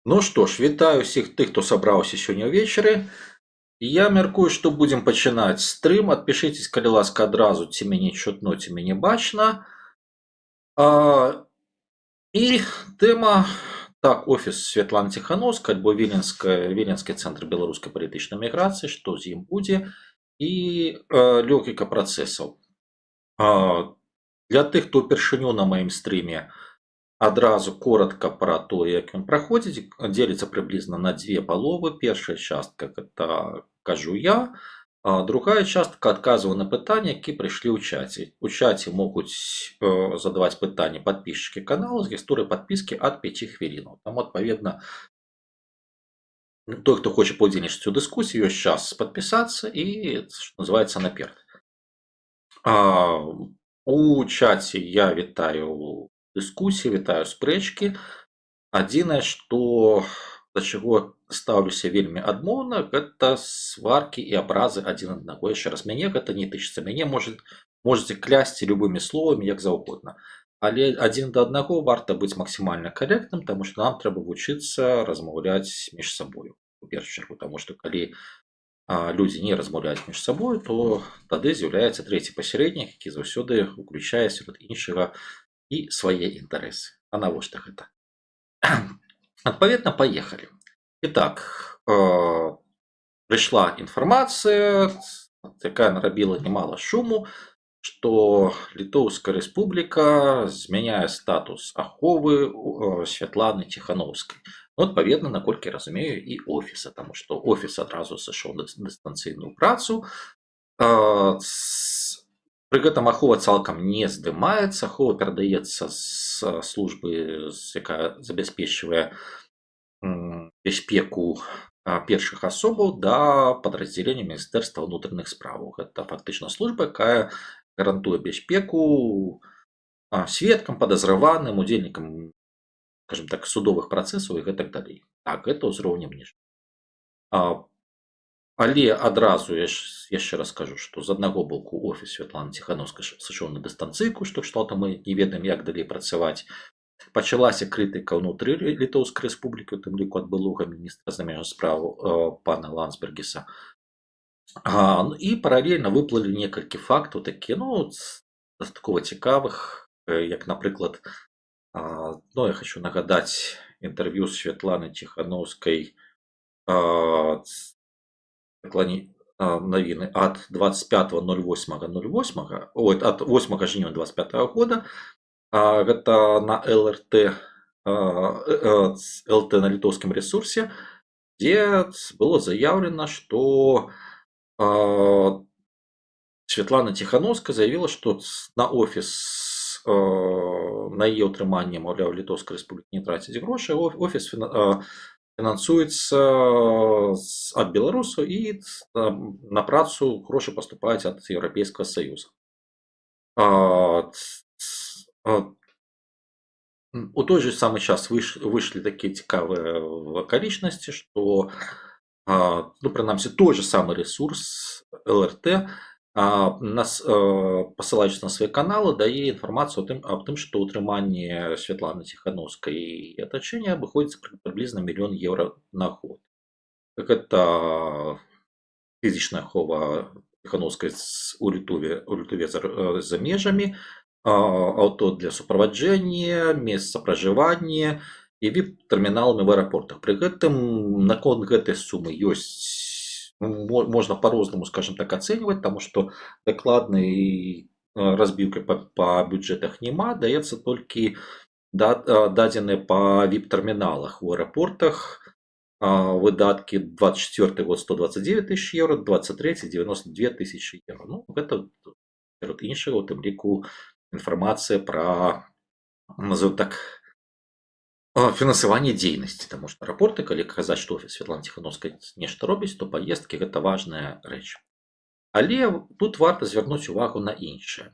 Ну што ж, вітаю ўсіх тых, хто сабраўся сёння ўвечары. Я мяркую, што будзем пачынаць стрым. Адпішыцесь, калі ласка, адразу, ці мяне чутно, ці мяне бачна. І тэма, так, офіс Святланы Ціханаўскай, альбо Віленскі цэнтр беларускай палітычнай міграцыі, што з ім будзе, і логіка працэсаў. Для тых, хто ўпершыню на маім стрыме, адразу коротко пра тое, як ён праходзіць, дзеліцца прыблізна на дзве паловы. Першая частка гэта кажу я, а другая частка адказваю на пытанні, які прыйшлі ў чаце. У чаце могуць задаваць пытанні падпісчыкі каналу з гісторыяй падпіскі ад 5 хвілінаў. Таму, адпаведна, той, хто хоча паўдзельнічаць у дыскусіі, ёсць час падпісацца і, што называецца, наперад. У чаце я вітаю дыскусіі, вітаю спрэчкі. Адзінае, што да чаго стаўлюся вельмі адмоўна, гэта сваркі і абразы адзін аднаго. Яшчэ раз, мяне гэта не тычыцца. Мяне можаце клясці любымі словамі, як заўгодна. Але адзін да аднаго варта быць максімальна карэктным, таму што нам трэба вучыцца размаўляць між сабою. У першую чаргу, таму што калі людзі не размаўляюць між сабою, то тады з'яўляецца трэці пасярэднік, які заўсёды уключае сярод іншага і свае інтарэсы. А навошта гэта? Адпаведна, паехалі. Итак, прыйшла інфармацыя, якая нарабіла немало шуму, што Літоўская Рэспубліка змяняе статус аховы Святланы Ціханаўскай. Ну, адпаведна, наколькі разумею, і офіса, таму што офіс адразу сышоў на дыстанцыйную працу. Пры гэтым ахова цалкам не здымаецца, ахова перадаецца з службы, якая забяспечвае бяспеку першых асобаў, да падраздзялення Міністэрства ўнутраных спраў. Гэта фактычна служба, якая гарантуе бяспеку сведкам, падазраваным, удзельнікам, скажем так, судовых працэсаў і гэтак далей. Так, гэта ўзроўнем ніжэй. Але адразу яшчэ раз скажу, што з аднаго боку офіс Святланы Ціханаўскай сышоў на дыстанцыйку, што кшталтам мы не ведаем, як далей працаваць. Пачалася крытыка ўнутры Літоўскай Рэспублікі, у тым ліку ад былога міністра замежных спраў пана Ландсбергіса. І паралельна выплылі некалькі фактаў, такія, дастаткова цікавых, як, напрыклад, я хочу нагадаць інтэрв'ю з Святланы Ціханаўскай, навіны ад 25.08.08, ад 8 жніўня 25 года. Гэта на ЛРТ на літоўскім рэсурсе, дзе было заяўлена, што Святлана Ціханаўская заявіла, што на офіс, на яе ўтрыманне, маўляў, Літоўская Рэспубліка не траціць грошы, офіс фінансуецца ад беларусаў і на працу грошы паступаюць ад Еўрапейскага Саюза. У той же самы час выйшлі такія цікавыя акалічнасці, што, прынамсі, той же самы рэсурс ЛРТ, пасылаючы на свае каналы, дае інфармацыю аб тым, што ўтрыманне Святланы Ціханаўскай і атачэння абыходзіцца прыблізна 1 000 000 еўра на год. Гэта фізічная ахова Ціханаўскай у Літве за межамі, аўто для суправаджэння, месца пражывання і віп-тэрміналамі в аэрапортах. Пры гэтым наконт гэтай сумы можна па-рознаму, скажем так, ацэньваць, таму што дакладнай разбіўкі па бюджэтах няма, даецца толькі дадзеныя па віп-тэрміналах у аэрапортах. Выдаткі 24 год 129 000 еўра, 23 92 000 еўра. Гэта, сярод іншага, у тым ліку інфармацыя пра, назовем так, фінансаванне дзейнасці, таму што аэрапорты, калі казаць, што офіс Святланы Ціханаўскай нешта робіць, то паездкі – гэта важная рэч. Але тут варта звярнуць увагу на іншае,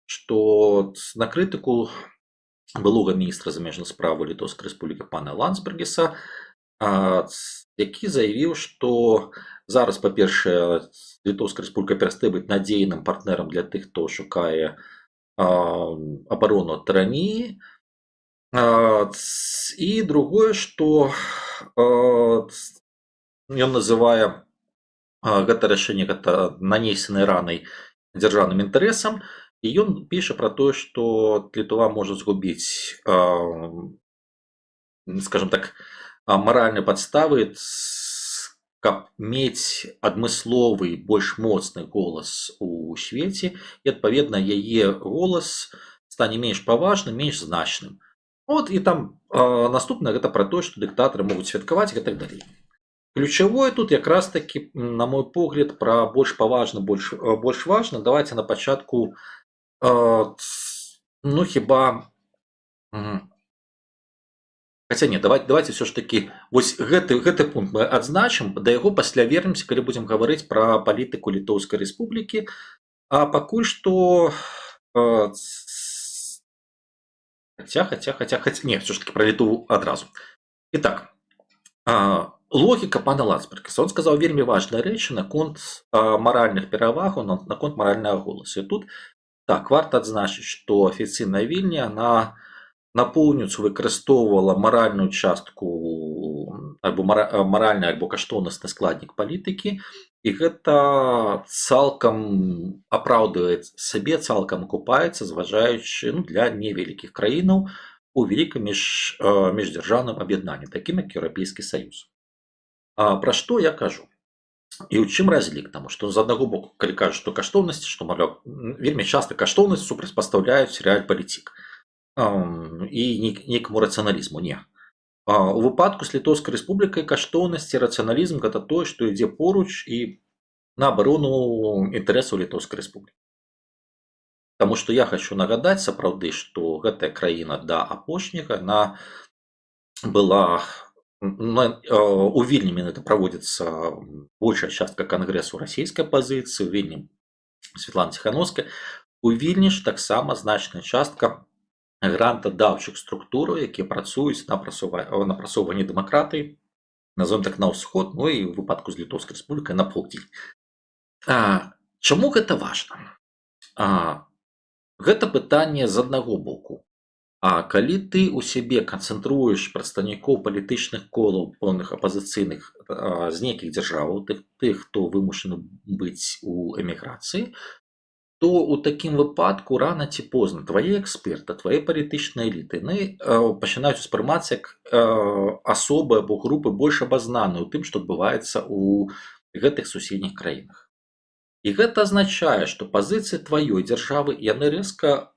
што на крытыку былога міністра замежных спраў Літоўскай Рэспублікі пана Ландсбергіса, які заявіў, што зараз, па-першае, Літоўская Рэспубліка перастае быць надзейным партнерам для тых, хто шукае абарону ад тыраніі, І другое, што ён называе гэта рашэнне гэта нанесенае ранай дзяржаўным інтарэсам, і ён піша пра тое, што Літва можа згубіць, скажем так, маральныя падставы, каб мець адмысловы больш моцны голас у свеце, і адпаведна яе голас стане менш паважным, менш значным. От і там наступнае гэта пра тое, што дыктатары могуць святкаваць і так далей. Ключавое тут якраз таки, на мой погляд, пра больш паважна, больш важна. Давайте на пачатку ну хіба хаця не, давайте все ж таки вось гэты пункт мы адзначым, да яго пасля вернемся, калі будзем гаварыць пра палітыку Літоўскай Рэспублікі. А пакуль што не, все ж таки пра Літву адразу. Итак, логіка пана Ландсбергіса. Он сказаў вельмі важныя рэчы наконт маральных перавагаў, наконт маральнага голасу. І тут так варта адзначыць, што афіцыйная Вільня на напоўніцу выкарыстоўвала маральную частку альбо маральны альбо каштоўнасны складнік палітыкі, і гэта цалкам апраўдвае сабе, цалкам акупаецца, зважаючы для невялікіх краінаў у вялікім міждзяржаўным аб'яднанні, такім як Еўрапейскі Саюз. Пра што я кажу? І ў чым разлік? Таму што з аднаго боку, калі кажуць, што каштоўнасці, што вельмі часта каштоўнасць супрацьпастаўляюць рэаль-палітык і нейкаму рацыяналізму. Не. У выпадку з Літоўскай Рэспублікай каштоўнасць і рацыяналізм гэта тое, што ідзе поруч і на абарону інтарэсаў Літоўскай Рэспублікі. Таму што я хочу нагадаць сапраўды, што гэтая краіна да апошняга яна была у Вільні менавіта праводзіцца большая частка кангрэсу расійскай апазіцыі, у Вільні Святлана Ціхановская. У Вільні ж таксама значная частка грантадаўчых структураў, якія працуюць на прасоўванні дэмакратыі, назовем так, на ўсход, ну і ў выпадку з Літоўскай Рэспублікай на поўдзень. Чаму гэта важна? Гэта пытанне з аднаго боку. Калі ты ў сябе канцэнтруеш прадстаўнікоў палітычных колаў пэўных апазіцыйных з нейкіх дзяржаваў, тых, хто вымушаны быць у эміграцыі, то ў такім выпадку рана ці позна твае эксперты, твае палітычныя эліты пачынаюць успрымацца як асобы або групы больш абазнаныя ў тым, што адбываецца ў гэтых суседніх краінах. І гэта азначае, што пазіцыі тваёй дзяржавы яны рэзка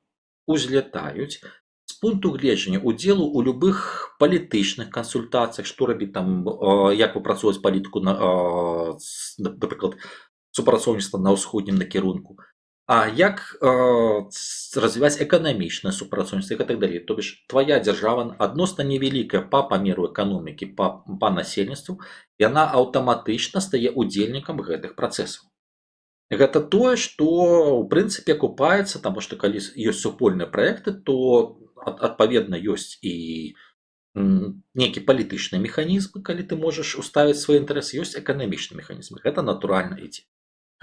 узлятаюць з пункту гледжання удзелу ў любых палітычных кансультацыях, што рабіць там, як выпрацоўваць палітыку, напрыклад, супрацоўніцтва на ўсходнім накірунку, як развіваць эканамічнае супрацоўніцтва і так далей. То бишь твая дзяржава адносна невялікая па памеру эканомікі, па насельніцтву, яна аўтаматычна стае удзельнікам гэтых працэсаў. Гэта тое, што ў прынцыпе акупаецца, таму што калі ёсць супольныя праекты, то адпаведна ёсць і нейкі палітычныя механізмы, калі ты можаш уставіць свой інтарэс, ёсць эканамічныя механізмы. Гэта натуральна ідзе.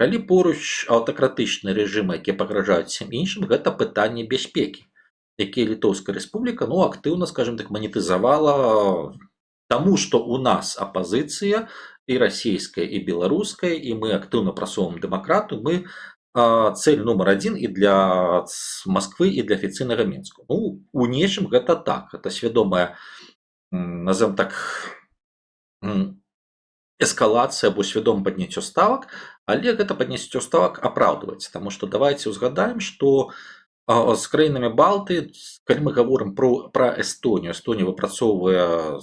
Калі поруч аўтакратычныя рэжымы, якія пагражаюць всім іншым, гэта пытанне бяспекі, якія Літоўская Рэспубліка актыўна, скажем так, манетызавала, таму што ў нас апазіцыя і расійская, і беларуская, і мы актыўна прасоўваем дэмакратыю, мы цель нумар адзін і для Масквы, і для афіцыйнага Мінску. Ну, у нечым гэта так, гэта свядомая, назовем так, эскалацыя або свядома падняццё ставак, але гэта падняццё ставак апраўдваецца, таму што давайте узгадаем, што з краінамі Балты, калі мы гаворым пра Эстонію, Эстонія выпрацоўвае,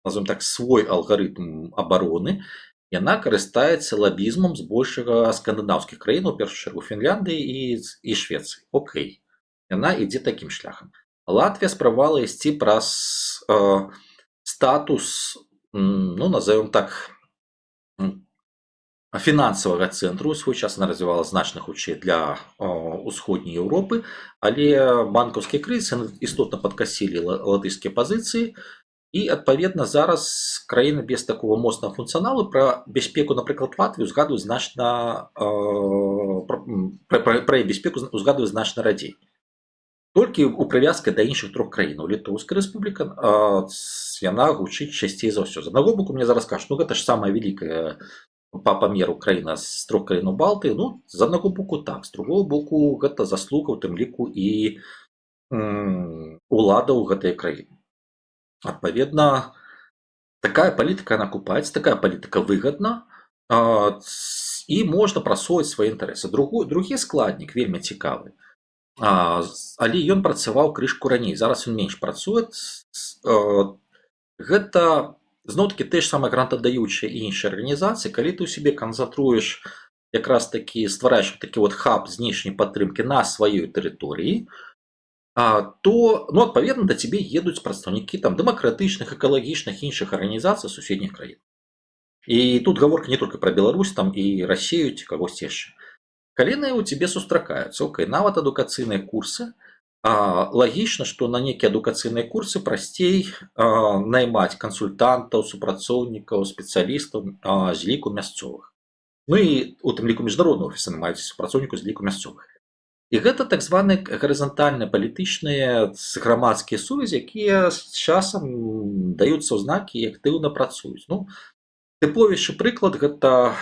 назовем так, свой алгарытм абароны, яна карыстаецца лабізмам збольшага скандынаўскіх краін, у першую чаргу Фінляндыі і Швецыі. Окей, яна ідзе такім шляхам. Латвія спрабавала ісці праз статус, ну, назовем так, фінансавага цэнтру. У свой час она развівала значна хутчэй для ўсходняй Еўропы, але банкаўскія крызісы істотна падкасілі латышскія пазіцыі, і адпаведна зараз краіны без такого моцнага функцыяналу пра бяспеку, напрыклад, Латвію узгадваюць значна, пра бяспеку узгадваюць значна радзей. толькі ў прывязкай да іншых трох краінаў. Літоўская рэспубліка яна гучыць часцей за ўсё. З аднаго боку мне зараз кажуць, ну гэта ж самая вялікая па памеру краіна з трох краінаў Балты. Ну, з аднаго боку так, з другого боку гэта заслуга у тым ліку і уладаў гэтай краіны. Адпаведна, такая палітыка она купаецца, такая палітыка выгадна, і можна прасоўваць свае інтарэсы. Другі складнік вельмі цікавы. Але ён працаваў крышку раней, зараз ён менш працуе. Гэта зноў-такі тыя ж самыя грантадаючыя і іншыя арганізацыі, калі ты ў сябе канцэнтруеш, якраз такі ствараеш такі вот хаб знешняй падтрымкі на сваёй тэрыторыі, то, ну, адпаведна, да цябе едуць прадстаўнікі там дэмакратычных, экалагічных іншых арганізацый суседніх краін. І тут гаворка не толькі пра Беларусь, там і Расію ці кагосьці яшчэ. Калі яны ў цябе сустракаюцца, окей, нават адукацыйныя курсы, лагічна, што на нейкія адукацыйныя курсы прасцей наймаць кансультантаў, супрацоўнікаў, спецыялістаў з ліку мясцовых. Ну і у тым ліку міжнародныя офісы наймаюць супрацоўнікаў з ліку мясцовых. І гэта так званыя гарызантальныя палітычныя грамадскія сувязі, якія з часам даюцца ў знакі і актыўна працуюць. Ну, тыповейшы прыклад гэта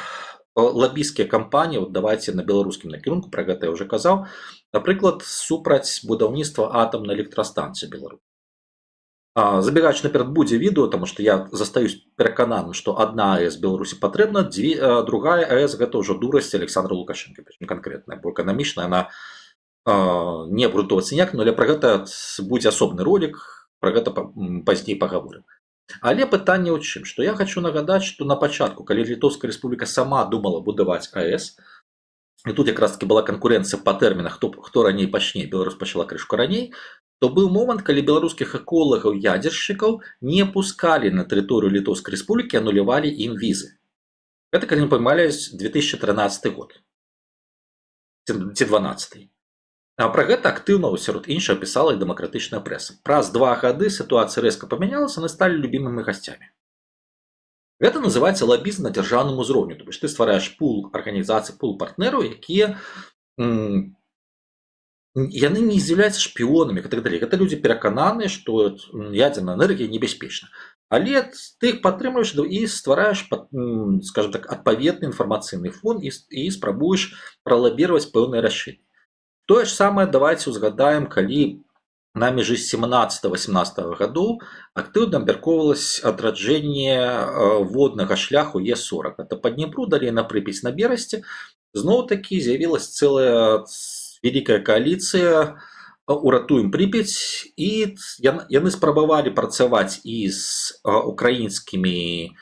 лабійскія кампаніі, вот давайте на беларускім накірунку, пра гэта я ўжо казаў, напрыклад, супраць будаўніцтва атамнай электрастанцыі Беларусь. Забегаючы наперад, будзе відэо, таму што я застаюсь перакананым, што адна АЭС Беларусі патрэбна, другая АЭС гэта ўжо дурасць Александра Лукашенко, канкрэтная, бо эканамічна яна не абрутоўвацца ніяк, але пра гэта будзе асобны ролик, пра гэта пазней пагаворым. Але пытанне ў чым, што я хочу нагадаць, што на пачатку, калі Літоўская рэспубліка сама думала будаваць АЭС, і тут якраз таки была канкурэнцыя па тэрмінах, хто раней пачне, Беларусь пачала крышку раней, то быў момант, калі беларускіх эколагаў, ядзершчыкаў не пускалі на тэрыторыю Літоўскай рэспублікі, анулявалі ім візы. Гэта, калі не памыляюсь, 2013 год ці 2012. А пра гэта актыўна сярод іншага пісала і дэмакратычная прэса. Праз 2 гады сітуацыя рэзка памянялася, яны сталі любімымі гасцямі. Гэта называецца лабізм на дзяржаўным узроўні. То бишь ты ствараеш пул арганізацый, пул партнераў, якія яны не з'яўляюцца шпіёнамі і так далей. Гэта людзі перакананыя, што ядзерная энергія небяспечна. Але ты іх падтрымліваеш і ствараеш, скажем так, адпаведны інфармацыйны фон і спрабуеш пралабіраваць пэўныя рашэнні. Тое ж самае давайте узгадаем, калі на мяжы 17-18 гадоў актыўна абмяркоўвалася адраджэнне воднага шляху Е40. Это па Днепру, далей на Прыпяць, на Берасці. Зноў-такі з'явілася цэлая вялікая кааліцыя «Уратуем Прыпяць», і яны спрабавалі працаваць і з украінскімі,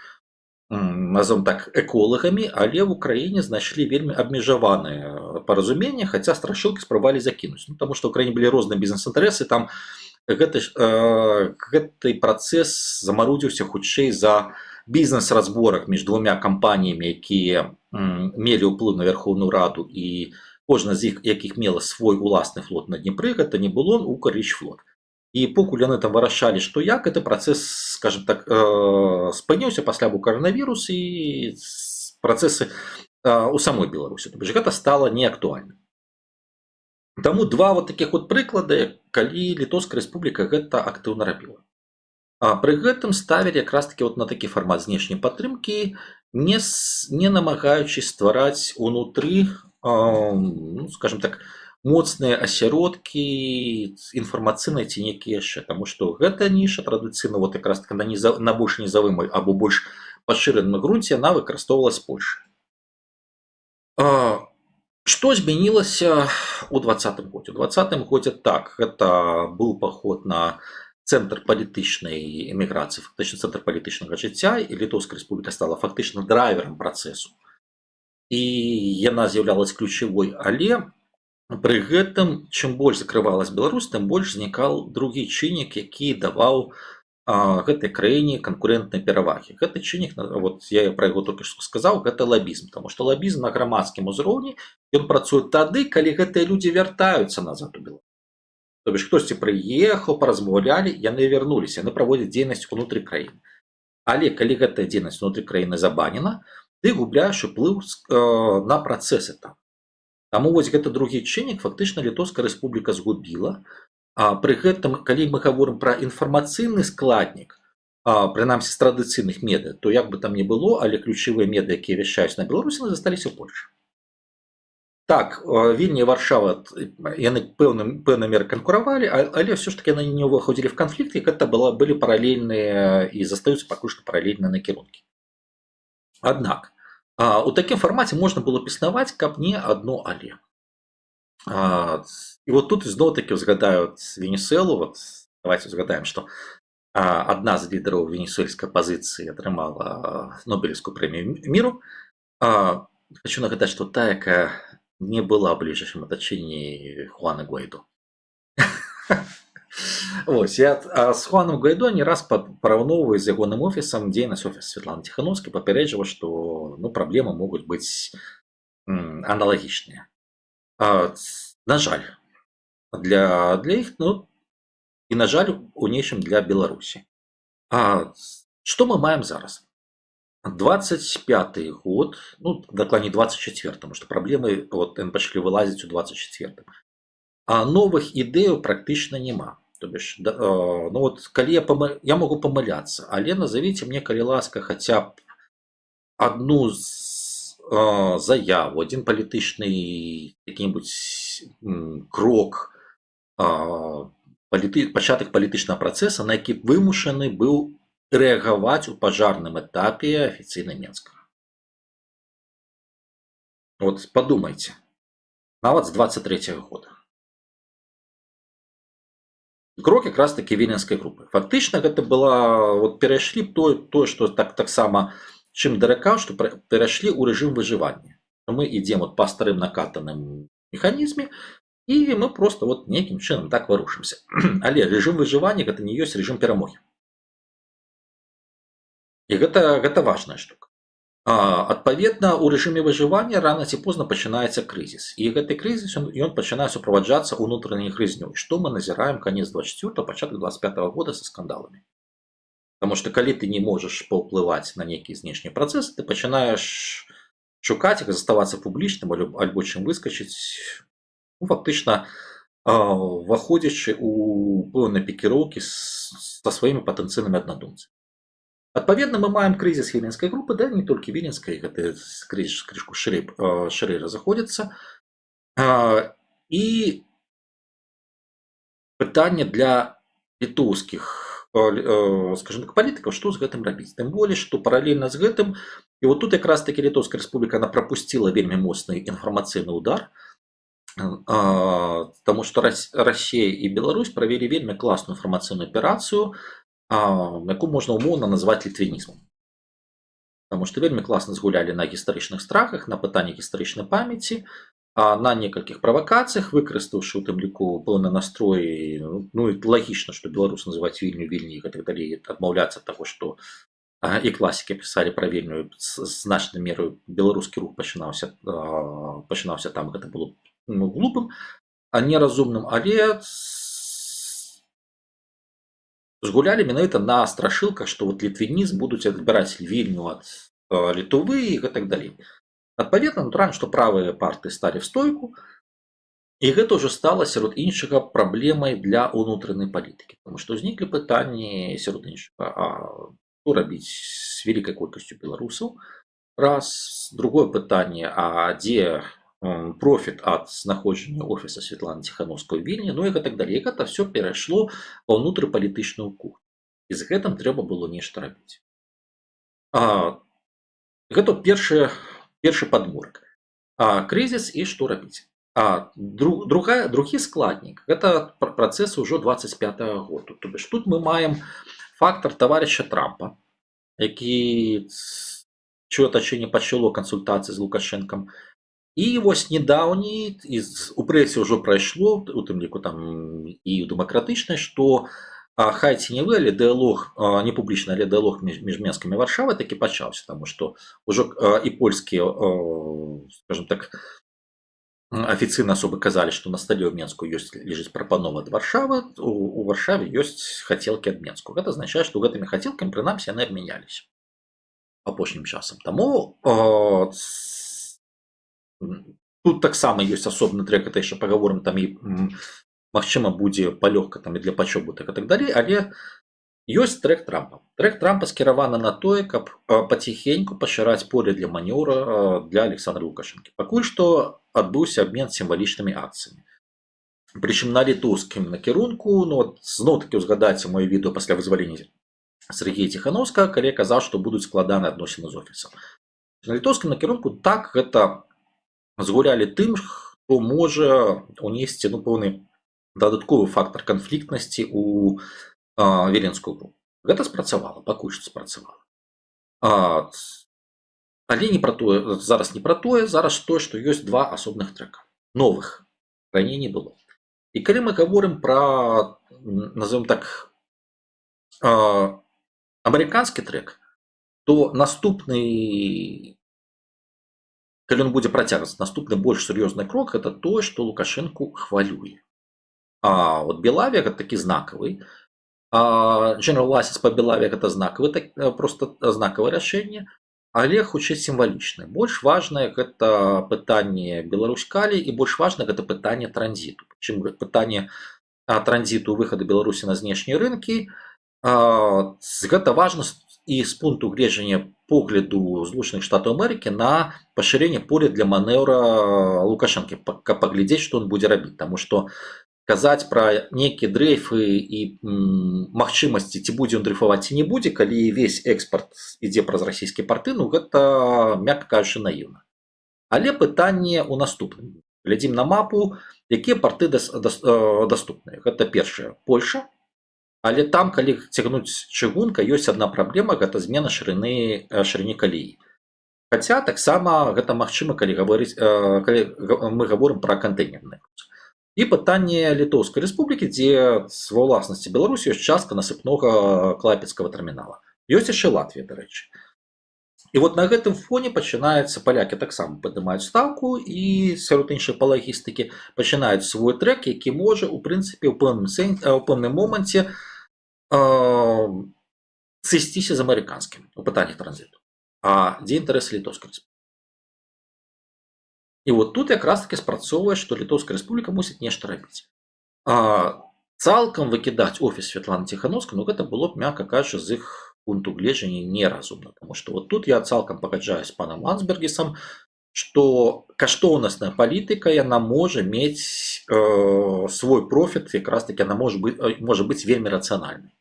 назовем так, эколагамі, але в Украіне знайшлі вельмі абмежаваныя паразуменні, хаця страшылкі спрабавалі закінуць. Ну, таму што ў краіне былі розныя бізнес-інтарэсы, там гэты працэс замарудзіўся хутчэй за бізнес-разборак між двумя кампаніямі, якія мелі ўплыў на Верховную Раду, і кожна з іх, якіх мела свой уласны флот на Днепры, гэта не было Укррічфлот. І покуль яны там вырашалі, што як, гэты працэс, скажем так, спыніўся пасля коронавірус і працэсы у самой Беларусі. То бишь гэта стала неактуальным. Таму два вот таких вот прыклады, калі Літоўская рэспубліка гэта актыўна рабіла. Пры гэтым ставілі якраз таки вот на такі фармат знешняй падтрымкі, не намагаючись ствараць унутры, ну, скажем так, моцныя асяродкі інфармацыйныя ці нейкія яшчэ, таму што гэта ніша традыцыйна вот якраз таки на больш нізавым або больш пашыраным грунце яна выкарыстоўвалась Польшай. Што змянілася ў 2020 годзе? У 2020 годзе так, гэта быў паход на цэнтр палітычнай эміграцыі, фактычна цэнтр палітычнага жыцця, і Літоўская рэспубліка стала фактычна драйверам працэсу. І яна з'яўлялась ключавой, але пры гэтым, чым больш закрывалась Беларусь, тым больш знікаў другі чыннік, які даваў гэтай краіне канкурэнтныя перавагі. Гэты чыннік, вот я пра яго толькі што сказаў, гэта лабізм, таму што лабізм на грамадскім узроўні, ён працуе тады, калі гэтыя людзі вяртаюцца назад у Беларусь. То бишь хтосьці прыехаў, паразмаўлялі, яны вярнуліся, яны праводзяць дзейнасць унутры краіны. Але калі гэтая дзейнасць унутры краіны забанена, ты губляеш уплыў на працэсы там. Таму вось гэты другі чыннік фактычна Літоўская рэспубліка згубіла. Пры гэтым, калі мы гаворым пра інфармацыйны складнік, прынамсі з традыцыйных медыа, то як бы там ні было, але ключавыя медыа, якія вяшчаюць на Беларусі, засталіся ў Польшчы. Так, Вільня і Варшава яны пэўнай меры канкуравалі, але ўсё ж такі яны не ўваходзілі в канфлікт, і гэта былі паралельныя і застаюцца пакуль што паралельныя накірункі. Аднак у такім фармаце можна было б існаваць, каб не адно але. І вот тут зноў такі ўзгадаю Венесуэлу. Вот давайте ўзгадаем, што адна з лідараў венесуэльскай апазіцыі атрымала Нобелевскую прэмію міру. Хочу нагадаць, што тая, якая не была ў бліжэйшым атачэнні Хуана Гуайдо. Ось, я з Хуаном Гуайдо не раз параўноўваю з ягоным офісам дзейнасць офіса Святланы Ціханаўскай, папярэджваў, што праблемы могуць быць аналагічныя. На жаль, для іх, і на жаль, у нечым для Беларусі. Што мы маем зараз? 25-й год, дакладней 24, потому што праблемы пачалі вылазіць у 24. Новых ідэяў практычна няма. То бишь, калі я могу памыляцца, але назовіце мне, калі ласка, хаця б адну заяву, адзін палітычны які-небудзь крок, пачатак палітычнага працэса, на які вымушаны быў рэагаваць у пажарным этапе афіцыйна Менска. Вот подумайте, нават з 23-го года. Крок якраз такі віленскай групы. Фактычна гэта была, перайшлі тое, што таксама чым даракаў, што перайшлі ў рэжым выжывання. Мы ідзем па старым накатаным механізме, і мы просто нейкім чынам так варушымся. Але рэжым выжывання гэта не ёсць рэжым перамогі. І гэта важная штука. Адпаведна, у рэжыме выжывання рана ці позна пачынаецца крызіс. І гэты крызіс ён пачынае суправаджацца ўнутранай грызнёй, што мы назіраем канец 24-го, пачатак 25-го года са скандаламі. Таму што калі ты не можаш паўплываць на нейкі знешні працэс, ты пачынаеш шукаць, як заставацца публічным альбо чым выскачыць, фактычна уваходзячы у пэўныя пікіроўкі са сваімі патэнцыйнымі аднадумцамі. Адпаведна, мы маем крызіс віленскай групы, не толькі віленскай, гэты крызіс крышку шырэй разыходзіцца. І пытанне для літоўскіх, скажем так, палітыкаў, што з гэтым рабіць. Тым болей, што паралельна з гэтым, і тут якраз такі Літоўская рэспубліка, она прапусціла вельмі моцны інфармацыйны удар, таму што Расія і Беларусь правялі вельмі класную інфармацыйную аперацыю, якую можна умоўна назваць літвінізмам. Таму што вельмі класна згулялі на гістарычных страхах, на пытанні гістарычнай памяці, на некалькіх правакацыях, выкарыстаўшы у тым ліку пэўны настрой, і лагічна, што беларус называць Вільню Вільні і гэтак далей, адмаўляцца ад таго, што і класікі пісалі пра Вільню, значнай меры беларускі рух пачынаўся там, гэта было глупым, неразумным, але згулялі менавіта на страшылках, што літвінізм будуць адбіраць Вільню ад Літвы і гэтак далей. Адпаведна, натуральна, што правыя партыі сталі в стойку, і гэта ўжо стала сярод іншага праблемай для ўнутранай палітыкі, таму што ўзніклі пытанні сярод іншага, што рабіць з вялікай колькасцю беларусаў, раз, другое пытанне, дзе профіт ад знаходжання офіса Святланы Ціханаўскай у Вільні, і гэтак далей. Гэта все перайшло ва ўнутрыпалітычную кухню. І з гэтым трэба было нешта рабіць. Гэта першы падмурак. Крызіс і што рабіць. Другі складнік, гэта працэс ужо 25-го году. То бишь, тут мы маем фактор таварыша Трампа, які чыё атачэнне пачало кансультацыі з Лукашэнкам. І вось недаўні, у прэсе ўжо прайшло, у тым ліку там і ў дэмакратычнай, што хай ці не вы, але дыялог, не публічны, але дыялог між Менскам і Варшавай такі пачаўся, таму што ўжо і польскія, скажем так, афіцыйна асобы казалі, што на стале ў Менску лежыць прапанова ад Варшавы, у Варшаве ёсць хацелкі ад Менску. Гэта азначае, што гэтымі хацелкамі, прынамсі, яны абмяняліся апошнім часам. Таму тут таксама ёсць асобны трэк, гэта яшчэ пагаворым там і магчыма будзе палёгка там і для пачобутак і так далей, але ёсць трек Трампа. Трек Трампа скіраваны на тое, каб паціхеньку пашыраць поле для манеўра для Александра Лукашэнкі. Пакуль што адбыўся абмен сімвалічнымі акцыямі. Прычым на літоўскім накірунку, ну, вот, зноў-такі узгадайце маё відэо пасля вызвалення Сергея Ціханаўскага, калі я казаў, што будуць складаныя адносіны з офісам. На літоўскім накірунку так гэта згулялі тым, хто можа унесці, ну, пэўны дадатковы фактар канфліктнасці ў віленскую групу. Гэта спрацавала, пакуль што спрацавала. Але не пра тое, зараз не пра тое, зараз тое, што ёсць два асобных трэка. Новых. Раней не было. І калі мы гаворым пра, назовем так, амерыканскі трэк, то наступны, калі ён будзе працягвацца, наступны больш сур'ёзны крок гэта тое, што Лукашэнку хвалюе. От Белавия гэта такі знакавы. General License па Белаве гэта знакавы, просто знакавае рашэнне, але хутчэй сімвалічнае. Больш важнае гэта пытанне Беларусь-Калі і больш важна гэта пытанне транзіту. Прычым пытанне транзіту выхаду Беларусі на знешнія рынкі, гэта важна і з пункту гледжання погляду Злучаных Штатаў Амерыкі на пашырэнне поля для манеўра Лукашэнкі, каб паглядзець, што ён будзе рабіць, таму што казаць пра нейкія дрейфы і магчымасці, ці будзе ён дрейфаваць, ці не будзе, калі ўвесь экспарт ідзе праз расійскія парты, ну гэта, мякка кажучы, наіўна. Але пытанне ў наступным. Глядзім на мапу, якія парты даступныя. Гэта першае, Польша. Але там, калі цягнуць чыгунка, ёсць адна праблема, гэта змена шырыні калеі. Хаця таксама гэта магчыма, калі мы гаворым пра кантэйнерныя. І пытанне Літоўскай рэспублікі, дзе ва ўласнасці Беларусі ёсць частка насыпнога клайпецкага тэрмінала. Ёсць яшчэ Латвія, дарэчы. І вот на гэтым фоне пачынаецца, палякі таксама падымаюць стаўку і сярод іншай па лагістыкі пачынаюць свой трэк, які можа, у прынцыпе, у пэўным моманце сысціся з амерыканскім у пытаннях транзіту. А дзе інтарэсы Літоўскай рэспублікі? І вот тут якраз таки спрацоўвае, што Літоўская рэспубліка мусіць нешта рабіць. Цалкам выкідаць офіс Святланы Ціханаўскай, ну гэта было б, мякка кажучы, з іх пункту гледжання неразумна. Таму што вот тут я цалкам пагаджаюсь з панам Ландсбергісам, што каштоўнасная палітыка, яна можа мець свой профіт, якраз таки яна можа быць вельмі рацыянальнай.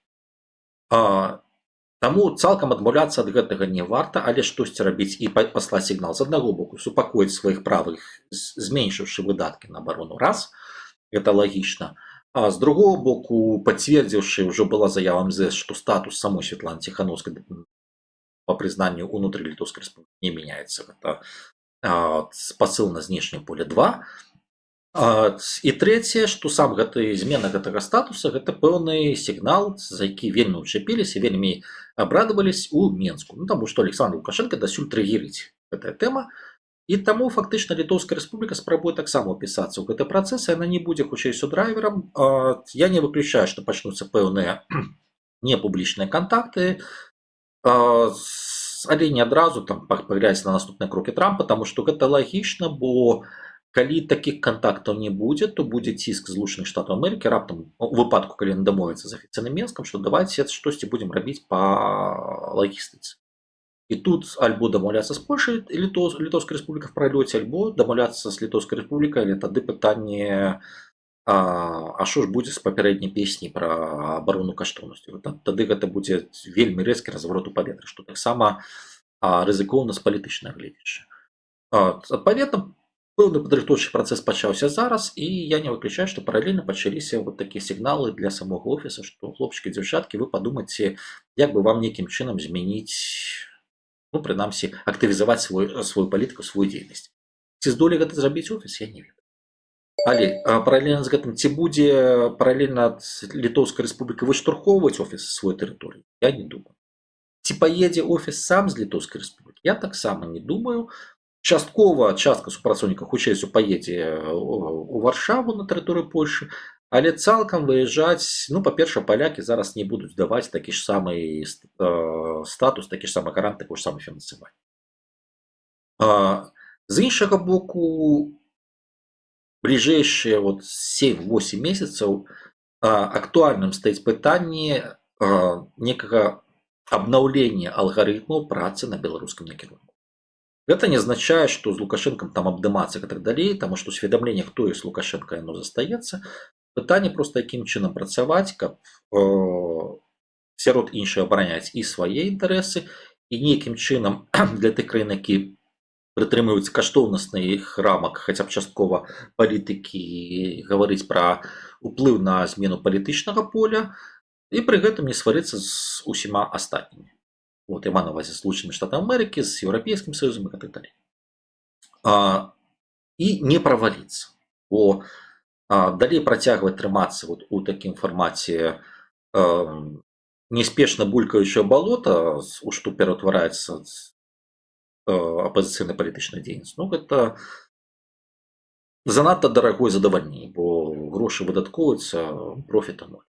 Таму цалкам адмаўляцца ад гэтага не варта, але штосьці рабіць і паслаць сігнал з аднаго боку, супакоіць сваіх правых, зменшыўшы выдаткі на абарону, раз, гэта лагічна. А з другого боку, пацвердзіўшы, ўжо была заява МЗС, што статус самой Святланы Ціханаўскай па прызнанню ўнутры Літоўскай рэспублікі не мяняецца. Гэта спасыл на знешняе поле 2. І трэцяе, што сам змена гэтага статуса, гэта пэўны сігнал, за які вельмі ўчапіліся, вельмі абрадавались у Менску. Ну, таму што Александр Лукашенко дасюль трыгерыць гэтая тэма. І таму фактычна Літоўская рэспубліка спрабуе таксама ўпісацца ў гэты працэс, яна не будзе хутчэй судрайверам. Я не выключаю, што пачнуцца пэўныя непублічныя кантакты, але не адразу там паглядаць на наступныя крокі Трампа, таму што гэта лагічна, бо калі такіх кантактаў не будзе, то будзе ціск Злучаных Штатаў Амерыкі раптам у выпадку, калі ён дамовіцца з афіцыйным Менскам, што давайце штосьці будзем рабіць па лагістыцы. І тут альбо дамаўляцца з Польшай і Літоўскай рэспублікай в пралёце, альбо дамаўляцца з Літоўскай рэспублікай, але тады пытанне, што ж будзе з папярэдняй песняй пра абарону каштоўнасцяў. Тады гэта будзе вельмі рэзкі разварот у паветры, што таксама рызыкоўна з палітычнага гледзяча. Адпаведна, пэўны падрыхтоўчы працэс пачаўся зараз, і я не выключаю, што паралельна пачаліся вот такія сігналы для самога офіса, што хлопчыкі, дзяўчаткі, вы падумайце, як бы вам нейкім чынам змяніць, ну, прынамсі, актывізаваць сваю палітыку, сваю дзейнасць. Ці здолее гэта зрабіць офіс, я не ведаю. Але паралельна з гэтым, ці будзе паралельна Літоўская рэспубліка выштурхоўваць офіс з сваёй тэрыторыі, я не думаю. Ці паедзе офіс сам з Літоўскай рэспублікі, я таксама не думаю. Часткова частка супрацоўнікаў хутчэй паедзе у Варшаву на тэрыторыю Польшы, але цалкам выязджаць, ну, па-першае, палякі зараз не будуць даваць такі ж самы статус, такі ж самы гарант, такое ж самае фінансаванне. З іншага боку, ближайшие вот 7-8 месяцев актуальным стаіць пытанне некага абнаўлення алгарытмаў працы на беларускам накірунку. Гэта не азначае, што з Лукашэнкам там абдымацца і так далей, таму што усведамленне, хто ёсць Лукашенко, яно застаецца. Пытанне проста якім чынам працаваць, каб сярод іншых абараняць і свае інтарэсы, і нейкім чынам для тых краін, які прытрымліваюцца каштоўнасных рамак хаця б часткова палітыкі, гаварыць пра уплыў на змену палітычнага поля і пры гэтым не сварыцца з усіма астатнімі. Вот, я маю на увазе Злучанымі Штатамі Амерыкі, з Еўрапейскім Саюзам і так далей. І не праваліцца. Бо далей працягваць трымацца вот у такім фармаце неспешна булькаючае балота, у што пераўтвараецца апазіцыйная палітычная дзейнасць, ну гэта занадта дарагое задавальненне, бо грошы выдаткоўваюцца, профіта ноль.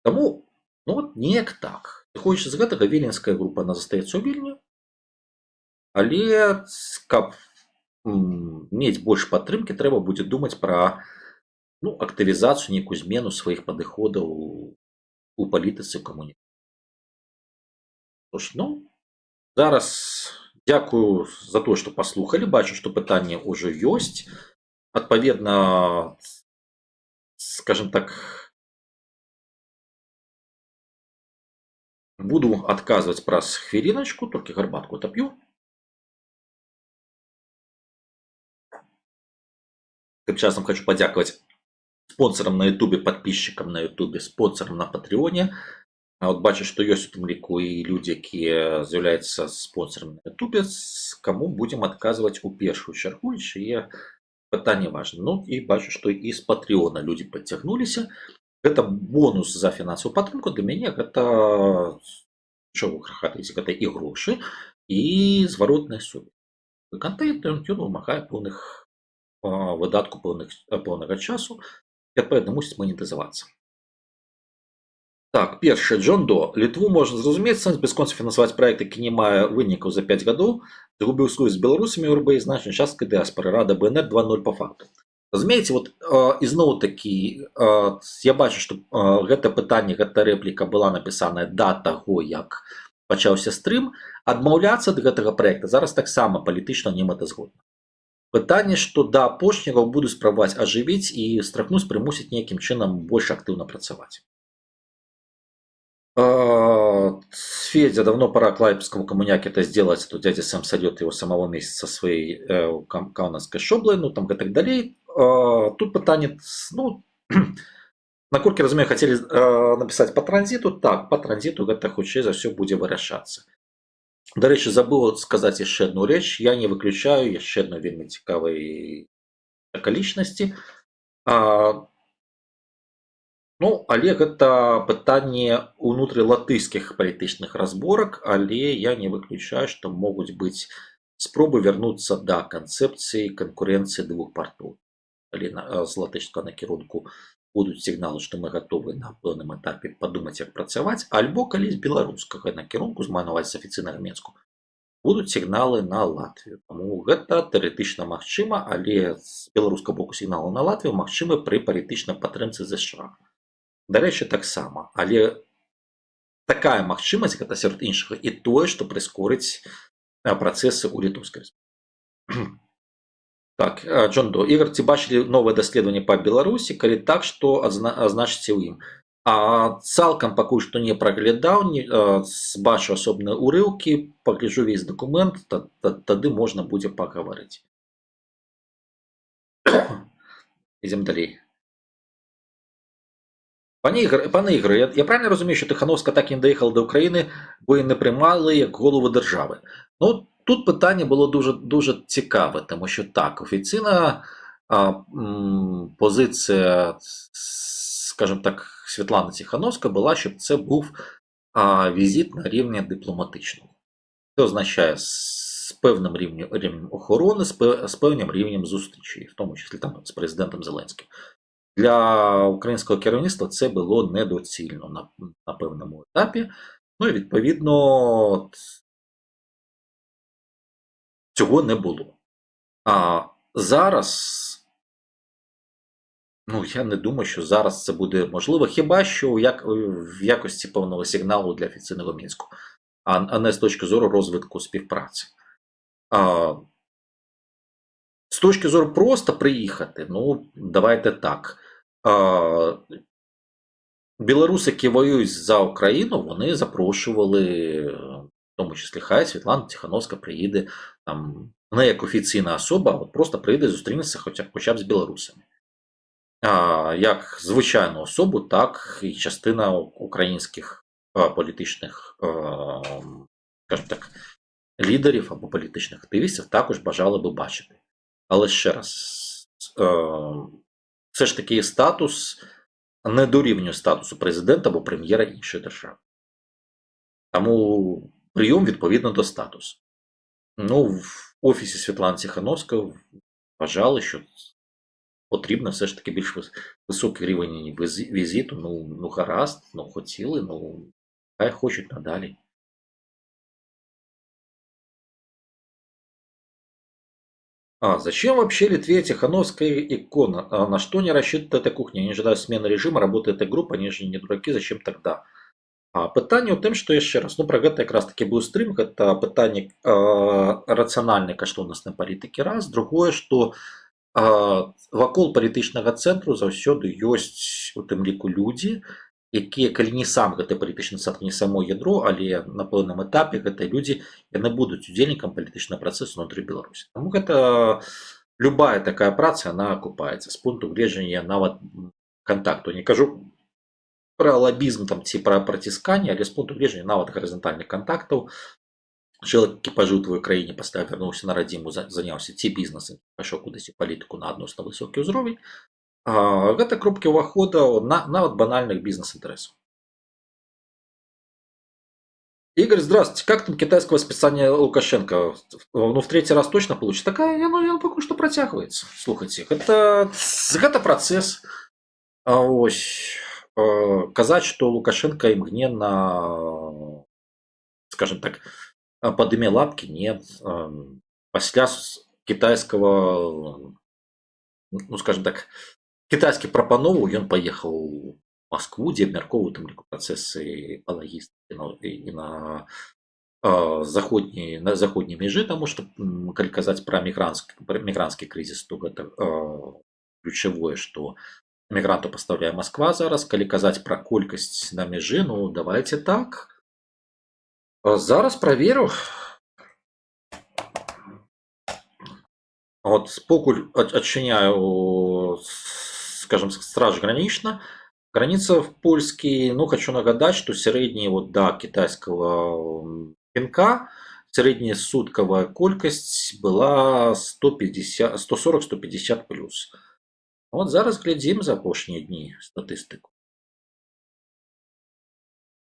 Таму ну вот неяк так. Зыходзячы з гэтага, віленская група она застаецца ў Вільні, але каб мець больш падтрымкі, трэба будзе думаць пра актывізацыю, нейкую змену сваіх падыходаў у палітыцы камунікацыі. Зараз дзякую за тое, што паслухалі. Бачу, што пытанне ўжо ёсць. Адпаведна, скажем так, буду адказваць праз хвіліначку, толькі гарбатку тап'ю. Тым часам хочу падзякаваць спонсорам на Ютубе, подписчикам на Ютубе, спонсорам на Патреоне. Вот бачу, што ёсць у тым ліку і людзі, якія з'яўляюцца спонсорамі на Ютубе, каму будзем адказваць у першую чаргу, і чые пытанне важна. Ну і бачу, што і з Патреона людзі падцягнуліся. Гэта бонус за фінансавую падтрымку. Для мяне гэта, чого хахатаеце, гэта і грошы, і зваротная сувязь. Контент ён вымагае пэўных выдатку пэўнага часу, і адпаведна мусіць манетызавацца. Так, першае, Джон До. Літву можна зразумець, сэнс бясконца фінансаваць праект, які не мае вынікаў за 5 гадоў, згубіў сувязь з беларусамі ў РБ і значнай часткай дыаспары. Рада БНР 2.0 па факту. Разумееце, вот ізноў такі, я бачу, што гэта пытанне, гэта рэпліка была напісаная да таго, як пачаўся стрым. Адмаўляцца ад гэтага праекта зараз таксама палітычна немэтазгодна. Пытанне, што да апошняга будуць спрабаваць ажывіць і страхнуць, прымусіць нейкім чынам больш актыўна працаваць. Федя, давно пора клайпецкому коммуняке это сделать, то дядя сам сойдет его самого месяца своей каунасской шоблой, ну там и так далее. Тут пытание, наколькі разумею, хотели написать по транзиту, так, по транзиту гэта хутчэй за все будзе вырашацца. Дарэчы, забыл сказаць яшчэ одну рэч, я не выключаю яшчэ одной вельмі цікавай акалічнасці. Але гэта пытанне ўнутры латышскіх палітычных разборак, але я не выключаю, што могуць быць спробы вярнуцца да канцэпцыі канкурэнцыі двух партоў. Калі з латышскага накірунку будуць сігналы, што мы гатовы на пэўным этапе падумаць, як працаваць, альбо калі з беларускага накірунку, з манаваць з афіцыйнага Менску, будуць сігналы на Латвію. Таму гэта тэарэтычна магчыма, але з беларускага боку сігналы на Латвію магчымы пры палітычнай падтрымцы ЗША. Дарэчы, таксама, але такая магчымасць, гэта сярод іншага, і тое, што прыскорыць працэсы ў літоўскай рэспубліцы. Так, Джон До. Ігор, ці бачылі новае даследаванне па Беларусі? Калі так, што азначыце ў ім? Цалкам пакуль што не праглядаў, бачу асобныя ўрыўкі, пагляджу увесь дакумент, тады можна будзе пагаварыць. Ідзем далей. Пане Ігоры, я правильно разумею, що Тихановська так і не доїхала до України, бо її не приймали як голову держави? Ну, тут питання було дуже цікаве, тому що так, офіційна позиція, скажімо так, Світлани Тихановської була, щоб це був візит на рівні дипломатичного. Це означає з певним рівнем охорони, з певним рівнем зустрічі, в тому числі там з президентом Зеленським. Для українського керівництва це було недоцільно на певному етапі. Ну і відповідно цього не було. А зараз Ну, я не думаю, що зараз це буде можливо, хіба що в якості певного сигналу для офіційного Мінську, а не з точки зору розвитку співпраці. А, з точки зору просто приїхати, ну, давайте так. А, білоруси, які воюють за Україну, вони запрошували, в тому числі, хай Світлана Тихановська приїде там, не як офіційна особа, а от просто приїде зустрінеться хоча б з білорусами. Як звичайну особу, так і частина українських політичних, скажімо так, лідерів або політичних активістів також бажали би бачити. Але ще раз, все ж таки статус не дорівнює статусу президента або прем'єра іншої держави. Тому прийом відповідно до статусу. Ну, в офісі Світлани Тихановської вважали, що потрібно все ж таки більш високий рівень візиту. Ну гаразд, ну хотіли, ну хай хочуть надалі. Зачем вообще Литве Тихановская икона? На что не рассчитывает эта кухня? Они ожидают смены режима, работает эта группа, они же не дураки, зачем тогда? Питання у тым, што яшчэ раз, ну пра гэта якраз таки быў стрым, гэта пытанне рацыянальнай каштоўнаснай палітыкі раз, другое, што вакол палітычнага цэнтру заўсёды ёсць у тым ліку людзі, якія калі не сам гэты палітычны цэнтр, не само ядро, але на пэўным этапе гэтыя людзі яны будуць удзельнікам палітычнага працэсу ўнутры Беларусі. Таму гэта любая такая праца, она акупаецца з пункту гледжання нават кантакту. Не кажу пра лабізм там ці пра працісканне, але з пункту гледжання нават гарызантальных кантактаў. Чалавек, які пажыў у тваёй краіне, пасля вярнуўся на радзіму, заняўся ці бізнесам, пайшоў кудысьці палітыку на адносна высокі ўзровень. Гэта кропкі ўвахода нават банальных бізнес-інтарэсаў. Игорь, здравствуйте. Как там китайское восписание Лукашенко? Ну, в третий раз точно получится? Такая, ну, пока что протягивается. Слухайте, это процесс. Ось, казаць, што Лукашенко імгненна, скажем так, падыме лапки, нет. Пасля китайского, ну, скажем так, китайскі прапановаў, ён паехаў у Москву, дзе абмяркоўваў там ліку працэсы па лагістыцы і на заходняй мяжы, таму што калі казаць пра мігранцкі крызіс, то гэта ключавое, што мігранту пастаўляе Москва зараз. Калі казаць пра колькасць на мяжы, ну давайте так. Зараз праверу. Вот покуль адчыняю, скажем, страж гранична. Граница в польский, ну, хочу нагадать, что средняя вот до китайского пинка, средняя сутковая колькость была 140-150 плюс. Вот зараз глядим за апошние дни статистику.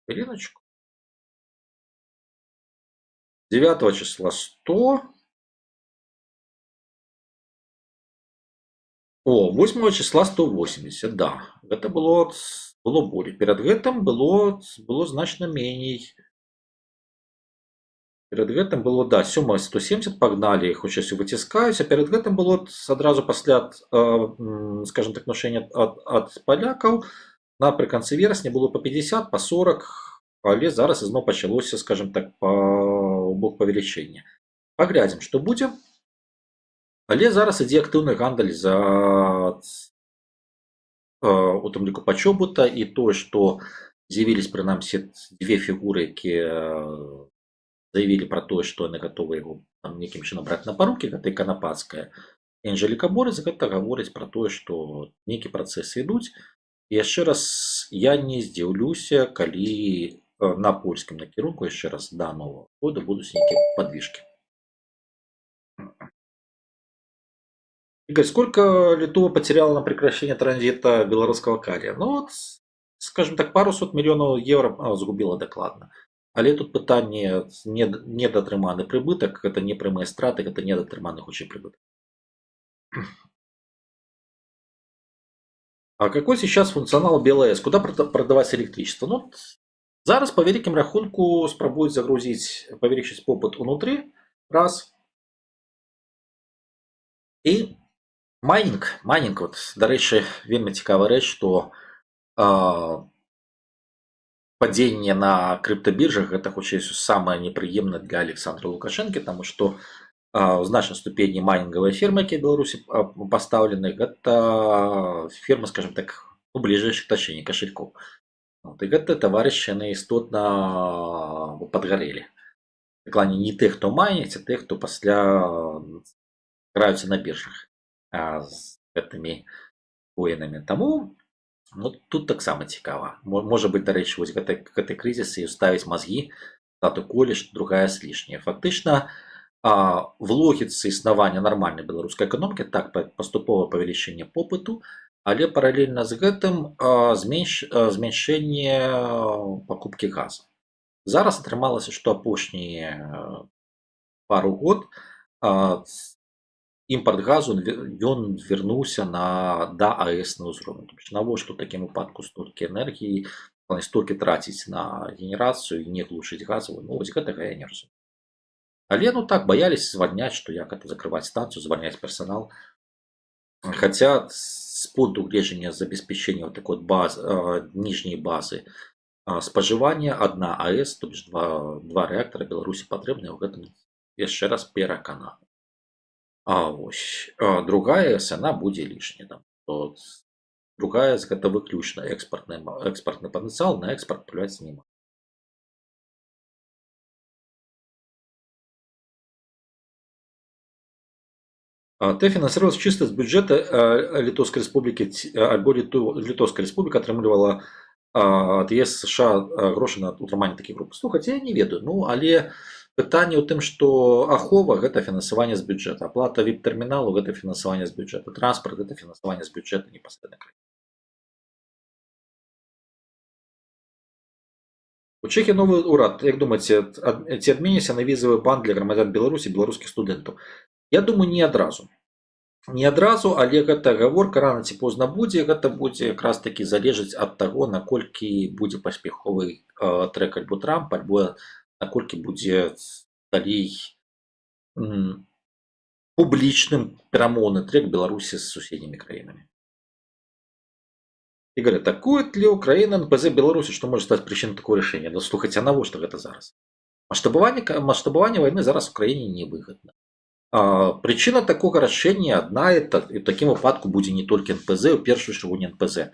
Хвилиночку. 9 числа 100. 8 числа 180, да. Это было болей. Перед гэтым было значна меней. Перед гэтым было, да, 7 170 погнали, хочуць выціскаюць, а перед гэтым было адразу пасля, скажем так, ношення ад палякаў напрыканцы верасня было по 50, по 40, але зараз ізноў пачалося, скажем так, у бок павелічэння. Паглядзім, што будзе. Але зараз ідзе актыўны гандаль за у тым ліку пачобута, і тое, што з'явіліся прынамсі дзве фігуры, якія заявілі пра тое, што яны гатовы яго там нейкім чынам браць на парукі, гэта і Канапацкая, і Анжэліка Борыс, гэта гаворыць пра тое, што нейкі працэсы ідуць. І яшчэ раз, я не здзіўлюся, калі на польскім накірунку яшчэ раз да новага года будуць нейкія падвижкі. Игорь, сколько Литва потеряла на прекращение транзита белорусского калия? Ну, вот, скажем так, пару сот миллионов евро згубила докладно. Але тут пытанне недатрыманы прыбытак, это не прямые страты, это недатрыманы хутчэй прыбытак. А какой сейчас функционал БЛС? Куда продавать электричество? Ну, зараз по вялікім рахунку спрабуюць загрузіць, павялічыць попыт унутры, раз. І Майнінг, от, до речі, вельмі цікава рэч, што падзенне на крыптабіржах гэта хутчэй самае непрыемнае для Александра Лукашэнкі, таму што ў значнай ступені майнінгавыя фірмы, якія Беларусі пастаўлены, гэта фірмы, скажем так, у бліжэйшых тачэнні кашалькоў. Вот, і гэта таварышы яны істотна падгарэлі. Дакладней не тых, хто майніць, а тых, хто пасля граюцца на біржах з гэтымі воінамі. Таму ну, тут таксама цікава. Можа быць, дарэчы, вось гэты крызіс і ставіць мазгі тату коле, што другая слішняя. Фактычна, в логіцы існавання нармальнай беларускай эканомікі так паступовае павелічэнне попыту, але паралельна з гэтым змяншэнне пакупкі газу. Зараз атрымалася, што апошнія пару год імпарт газу ён вярнуўся да АЭС на ўзровень. Навошта ў такім выпадку столькі энергіі, столькі траціць на генерацыю і не глушыць газавую, ну вось гэтага я не разумею. Але ну так баяліся звальняць, што як это закрываць станцыю, звальняць персанал. Хаця з пункту гледжання забеспячэння такой ніжняй базы спажывання адна АЭС, то бишь два рэактара Беларусі патрэбныя, ў гэтым яшчэ раз перакананы. Вось другая АЭС яна будзе лішняя. Другая гэта выключна экспартны патэнцыял, на экспарт плюваць не можна. Тэ фінансавалася чыста з бюджэта Літоўскай рэспублікі, альбо Літоўская рэспубліка атрымлівала ад ЕС США грошы на утрыманне такіх груп. Слухайце, я не ведаю, ну але пытанне ў тым, што ахова гэта фінансаванне з бюджэта, аплата віп-тэрміналу гэта фінансаванне з бюджэта, транспарт гэта фінансаванне з бюджэта непасрэдна краіны. У Чэхіі новы ўрад, як думаеце, ці адменіся на візавы бан для грамадзян Беларусі, беларускіх студэнтаў? Я думаю, не адразу. Не адразу, але гэта гаворка рана ці позна будзе, гэта будзе якраз такі залежыць ад таго, наколькі будзе паспяховы трэк альбо Трамп, альбо наколькі будзе далей публічным перамоўны трэк Беларусі з суседнімі краінамі. І говорят, атакует ли Украина НПЗ Беларусі, што можа стаць прычынай такого рашэння? Ну слухайце, а навошта гэта зараз? Маштабаванне вайны зараз у краіне невыгадна. Прычына такога рашэння адна, і ў такім выпадку будзе не толькі НПЗ, у першую чаргу не НПЗ.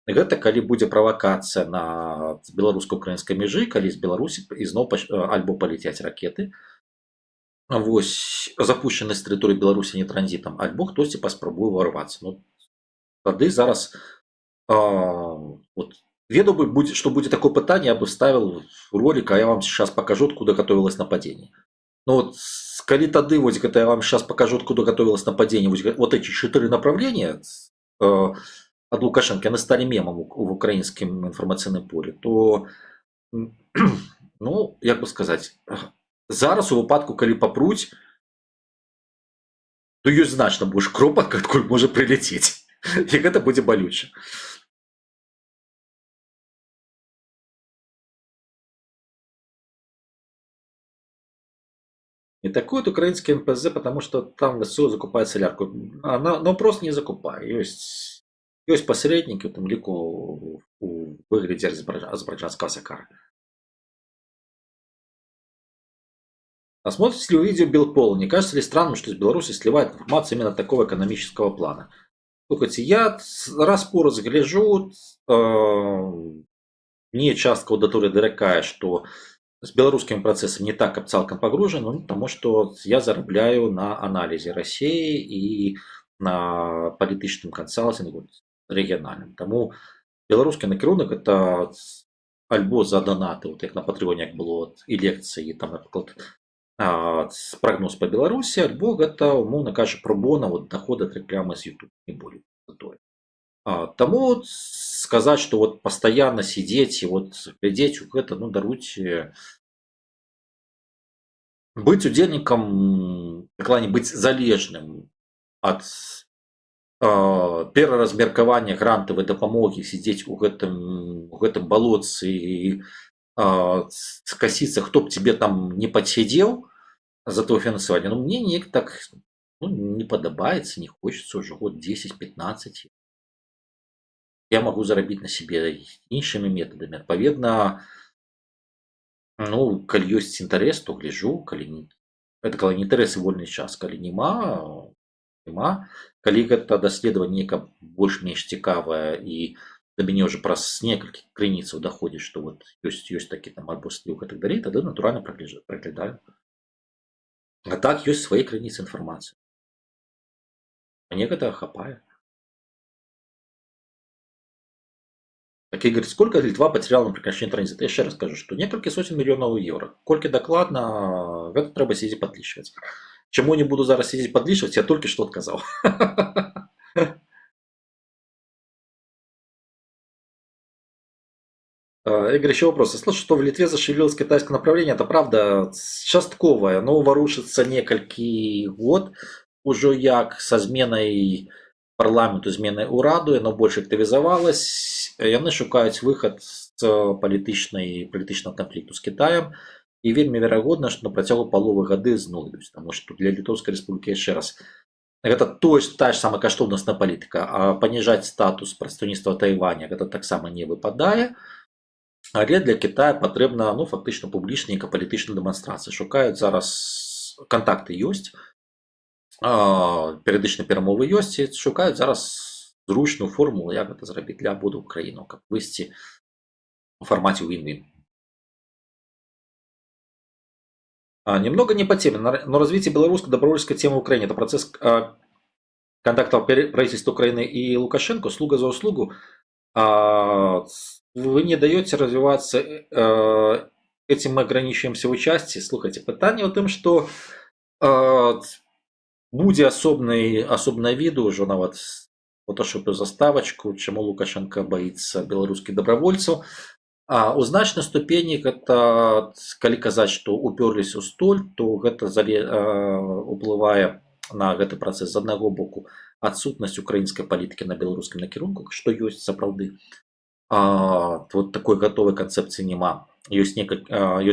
Гэта калі будзе правакацыя на беларуска-украінскай мяжы, калі з Беларусі ізноў альбо паляцяць ракеты, вось запущены з тэрыторыі Беларусі не транзітам, альбо хтосьці паспрабуе ўварвацца. Ну, тады зараз ведаў бы, што будзе такое пытанне, я бы вставил ролик, а я вам сейчас покажу, откуда готовилось нападение. Ну вот, калі тады вось гэта я вам сейчас покажу, откуда готовилось нападение, вот эти 4 направления ад Лукашэнкі, яны сталі мемам в украінскім інфармацыйным полі, то ну, як бы сказаць, зараз у выпадку, калі папруць, то ёсць значна больш кропак, адкуль можа прыляцець. І гэта будзе балюча. Не такой украинский НПЗ, потому что там ВСУ закупает солярку. Но просто не закупает. Есть посредники, там лику у выгляде азербайджанского Сакара. А смотрите ли вы видео Белпола? Не кажется ли странным, что из Беларуси сливает информацию именно такого экономического плана? Слушайте, я раз по раз гляжу, мне частка аудитории дорогая, что с белорусским процессом не так цалкам погружен, ну, потому что я зарабляю на анализе России и на палітычным кансалтингу рэгіянальным. Таму беларускі накірунак это альбо за донаты, вот як на Патреоне як было і лекцыі, там, напрыклад, прогноз по Беларусі, альбо гэта, умоўна кажучы, пробона вот дохода прямо з YouTube, не более. Таму сказаць, што вот пастаянна сидзець і вот глядзець у гэта, ну, даруйце, быць удзельнікам, быць залежным ад пераразмеркавання грантавай дапамогі, сидзець у гэтым балотцы і скасіцца, хто б тебе там не падсядзеў за твоё фінансаванне, ну, мне неяк так Ну, не падабаецца, не хочется уже год 10-15. Я могу зарабіць на себе іншымі метадамі. Адпаведна, ну, калі ёсць інтарэс, то гляджу, калі не, это калі інтарэс і вольны час, калі няма. Калі гэта даследаванне нейка больш-менш цікавае і да мяне ўжо праз некалькі крыніцаў даходзіць, што вот ёсць такі там альбо слух і так далей, тады натуральна праглядаю. А так ёсць свае крыніцы інфармацыі. Мне гэтага хапае. Так Игорь, сколько Литва потеряла на прекращении транзита? Я еще раз скажу, что некалькі сотен мільёнаў еўра. Колькі дакладна, гэта трэба сидзець падлічваць. Чаму не буду зараз сидзець падлічваць, я толькі што адказаў. Игорь, еще вопрос. Я слышу, что в Литве зашевелилось китайское направление. Это правда частковое, но ворушится некалькі год уже як со зменай парламенту, зменай ураду, яно больш актывізавалось. Яны шукаюць выхад з палітычнага канфлікту з Китаем. І вельмі верагодна, што на працягу паловы гады знойдуць, таму што для Літоўскай рэспублікі яшчэ раз гэта тая ж самая каштоўнасная палітыка, а паніжаць статус прадстаўніцтва Тайваня гэта таксама не выпадае. Але для Китая патрэбна, ну, фактычна публічная палітычная дэманстрацыя. Шукаюць зараз, кантакты ёсць, перыядычна перамовы ёсць, і шукаюць зараз зручную формулу, як гэта зрабіць для абодвух краінаў, каб выйсці у фармаце win-win. Немного не по теме, но развитие белорусско-добровольческой темы в Украине – это процесс контактов правительства Украины и Лукашенко, слуга за услугу. Вы не даете развиваться, этим мы ограничиваемся в участии. Слухайте, пытание в том, что будзе асобнае відэо ўжо нават фотошопіў заставачку, чаму Лукашенко баіцца беларускіх добровольцаў. У значнай ступені гэта, калі казаць, што упёрліся ў столь, то гэта уплывае на гэты працэс з аднаго боку адсутнасць украінскай палітыкі на беларускім накірунку, што ёсць сапраўды. Вот такой гатовай канцэпцыі няма. Ёсць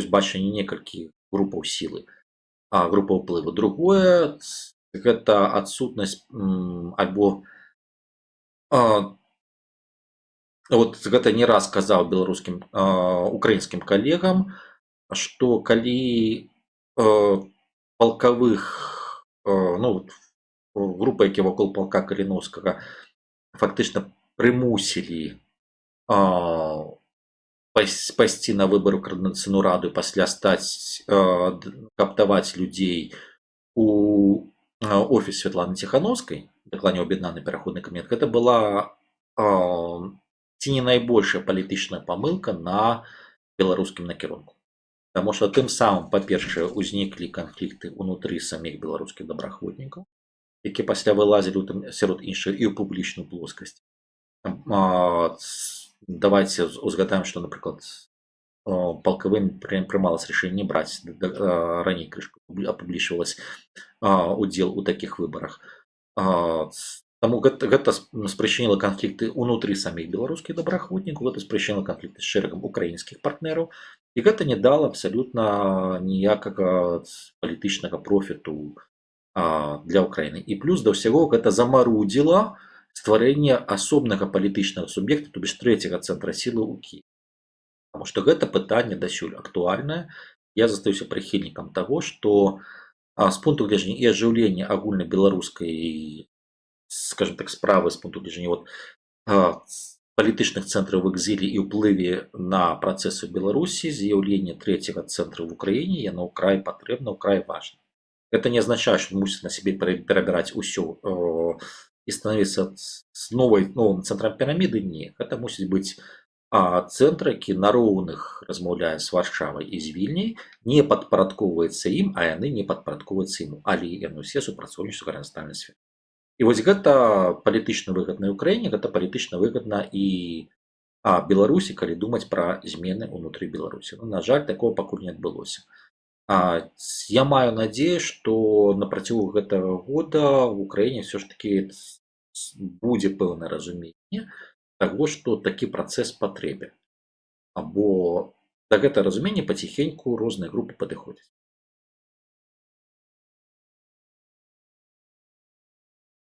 бачанне некалькі групаў сілы, групаў ўплыву. Другое гэта адсутнасць альбо вот гэта не раз казаў беларускім украінскім калегам, што калі палкавых, ну, група, які вакол палка Каліноўскага фактычна прымусілі пайсці на выбары ў каардынацыйную раду і пасля каптаваць людзей у офіс Святланы Ціхановскай, дакладней аб'яднаны пераходны камітэт, гэта была ці не найбольшая палітычная памылка на беларускім накірунку. Таму што тым самым, па-першае, узніклі канфлікты ўнутры саміх беларускіх добраахвотнікаў, які пасля вылазілі сярод іншых і ў публічную плоскасць. Давайте узгадаем, што, напрыклад, палкавым прымалось рашэнне не браць, раней крышку апублічвалась удзел у такіх выбарах. Таму гэта спрычыніла канфлікты ўнутры саміх беларускіх добраахвотнікаў, гэта спрычыніла канфлікты з шэрагам украінскіх партнераў, і гэта не дала абсалютна ніякага палітычнага профіту для Украіны. І плюс да ўсяго гэта замарудзіла стварэнне асобнага палітычнага суб'екта, то бишь трэцяга цэнтра сілы ў Кіеве. Таму што гэта пытанне дасюль актуальнае. Я застаюся прыхільнікам таго, што з пункту гледжання і ажыўлення агульнабеларускай, скажем так, справы з пункту гледжання палітычных цэнтраў в экзілі і ўплыве на працэсы ў Беларусі, з'яўленне трэцяга цэнтра в Украіне, яно ўкрай патрэбна, ўкрай важна. Это не азначае, што мусіць на сябе перабіраць усё і становіцца новым цэнтрам піраміды. Не, гэта мусіць быць цэнтр, які на роўных размаўляе з Варшавай і з Вільняй, не падпарадкоўваецца ім, а яны не падпарадкоўваюцца яму, але яны ўсе супрацоўнічаюць у гарызантальнай сферы. І вось гэта палітычна выгадна ўкраіне, гэта палітычна выгадна і Беларусі, калі думаць пра змены ўнутры Беларусі. Ну, на жаль, такого пакуль не адбылося. Я маю надзею, што на працягу гэтага года в Украіне ўсё ж такі будзе пэўнае разуменне таго, што такі працэс патрэбен. Або да гэтага разумення паціхеньку розныя групы падыходзяць.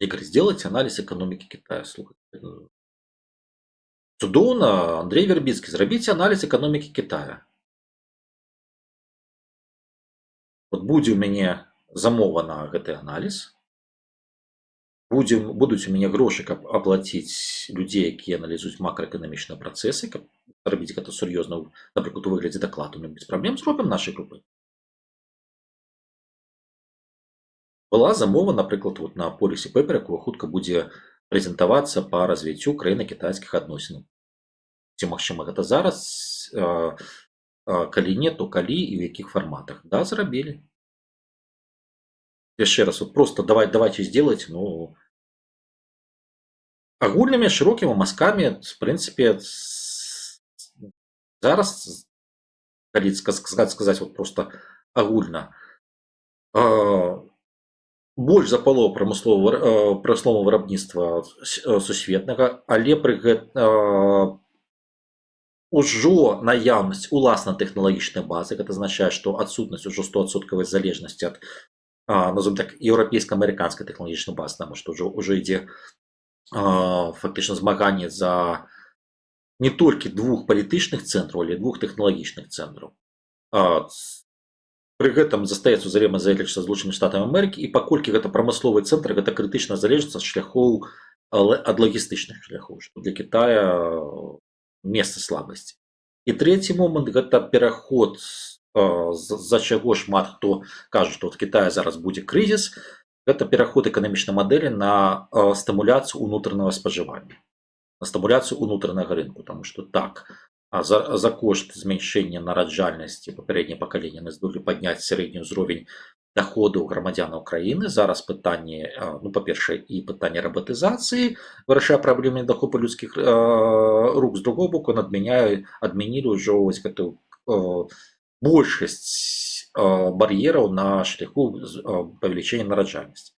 Игорь, сделайте анализ экономики Китая. Слухайте, цудоўна, Андрей Вербицкий, зрабіце анализ экономики Китая. Вот будзе у мяне замова на гэты анализ. Будуць у мяне грошы, каб аплаціць людзей, якія аналізуюць макраэканамічныя працэсы, каб рабіць гэта сур'ёзна, напрыклад, у выглядзе дакладу, мы без праблем зробім нашай групы. Была замова, напрыклад, вот на полісе пэпер, якое хутка будзе прэзентавацца па развіццю украіна-кітайскіх адносінаў. Ці магчыма гэта зараз, калі не, то калі і ў якіх фарматах. Да, зрабілі. Яшчэ раз, вот просто давайте сделать, ну, агульнымі шырокімі мазкамі, в прынцыпе, зараз, калі сказаць вот просто агульна, больш за палову прамысловага вырабніцтва сусветнага, але пры гэтым ужо наяўнасць уласна тэхналагічнай базы, гэта азначае, што адсутнасць ужо 100% залежнасці ад, назовем так, еўрапейска-амерыканскай тэхналагічнай базы, таму што ўжо ідзе фактычна змаганне за не толькі двух палітычных цэнтраў, але двух тэхналагічных цэнтраў. Пры гэтым застаецца ўзаемазалежнасць са Злучанымі Штатамі Амерыкі, і паколькі гэта прамысловы цэнтр, гэта крытычна залежыць ад шляхоў, ад лагістычных шляхоў, што для Китая месца слабасці. І трэці момант гэта пераход, з-за чаго шмат хто кажа, што ў Кітаі зараз будзе крызіс, гэта пераход эканамічнай мадэлі на стымуляцыю ўнутранага спажывання, на стымуляцыю ўнутранага рынку, таму што так, за кошт змяншэння нараджальнасці папярэдняе пакаленне мы здолелі падняць сярэдні ўзровень даходаў грамадзянаў краіны. Зараз пытанне, ну, па-першае, і пытанне рабатызацыі вырашае праблемы недахопу людскіх рук, з другого боку адмянілі ўжо вось гэтую большасць бар'ераў на шляху павелічэння нараджальнасці.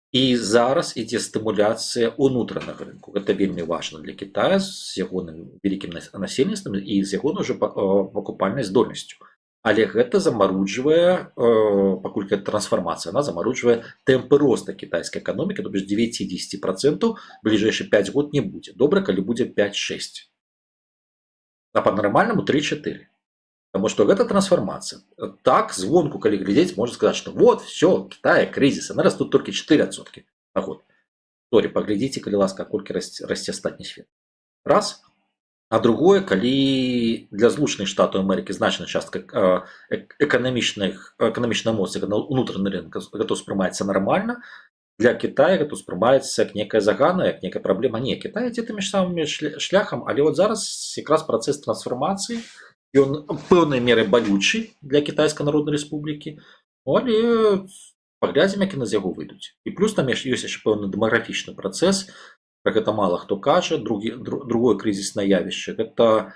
І зараз ідзе стымуляцыя ўнутранага рынку. Гэта вельмі важна для Китая з ягоным вялікім насельніцтвам і з ягонай ўжо пакупальнай здольнасцю. Але гэта замаруджвае, паколькі гэта трансфармацыя, она замаруджвае тэмпы роста кітайскай эканомікі, то бишь 9-10% бліжэйшы 5 год не будзе. Добра, калі будзе 5-6. А па-нармальнаму 3-4. Потому что гэта трансформация. Так, звонку, калі глядзець, можна сказаць, што вот, все, Китая кризис, она растут только 4% на год. Сори, поглядзіце, калі ласка, колькі расце астатні свет. Раз. А другое, калі для Злучаных Штатаў Амерыкі значная частка эканамічнай моцы на ўнутраны рынок гэта ўспрымаецца нармальна, для Китая гэта ўспрымаецца як некая загана, як некая праблема. Не, Китай ідзе тымі ж самымі шляхам, але вот зараз якраз працэс трансфармацыі, ён пэўнай меры балючы для Кітайскай Народнай Рэспублікі, але паглядзім, як яны з яго выйдуць. І плюс там ёсць яшчэ пэўны дэмаграфічны працэс, пра гэта мала хто кажа. Другое крызіснае явішча – гэта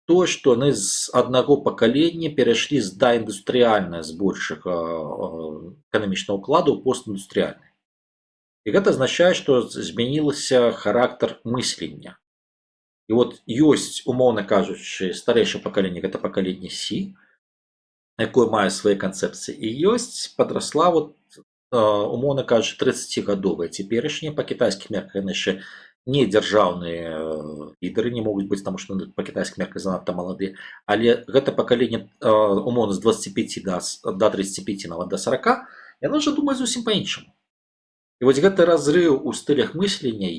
тое, што яны з аднаго пакалення перайшлі з даіндустрыяльнага збольшага эканамічнага ўкладу ў постіндустрыяльны. І гэта азначае, што змянілася характар мыслення. І вот ёсць, умоўна кажучы, старэйшае пакаленне, гэта пакаленне Сі, якое мае свае канцэпцыі, і ёсць падрасла, вот, умоўна кажучы, 30гадовыя цяперашнія, па кітайскіх мерках яны яшчэ не дзяржаўныя лідары, не могуць быць, таму што па кітайскіх мерках занадта маладыя, але гэта пакаленне умоўна з 25 да 35, нават да 40, яно ўжо думае зусім па-іншаму. І вось гэты разрыў у стылях мыслення,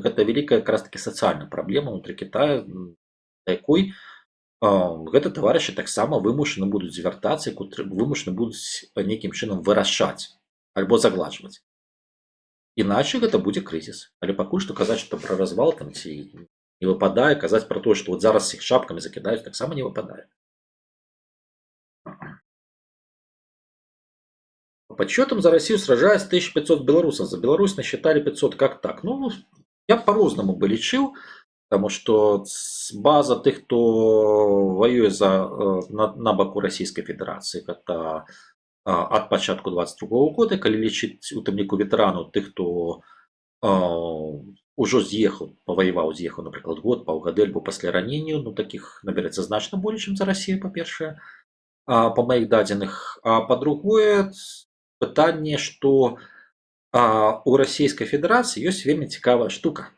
гэта вялікая якраз таки сацыяльная праблема ўнутры Китая, да якой гэта таварышы таксама вымушаны будуць звяртацца, вымушаны будуць нейкім чынам вырашаць альбо загладжваць. Іначай гэта будзе крызіс. Але пакуль што казаць, што пра развал там ці не выпадае, казаць пра тое, што вот зараз іх шапкамі закідаюць, таксама не выпадае. По подсчетам, за Россию сражаясь 1500 белорусов. За Беларусь насчитали 500. Как так? Ну, я по-разному бы лічыў, потому что база тех, кто воюе на боку Российской Федерации, это от початку 22 года, калі лічыць у тым ліку ветэрану тых, хто ўжо з'ехаў, напрыклад, год, паўгады альбо пасля ранення, ну таких наберэцца значна болей, чым за Россию, па-першае, па маіх дадзеных. А па-другое, пытанне, што А у расійскай федэрацыі ёсць вельмі цікавая штука.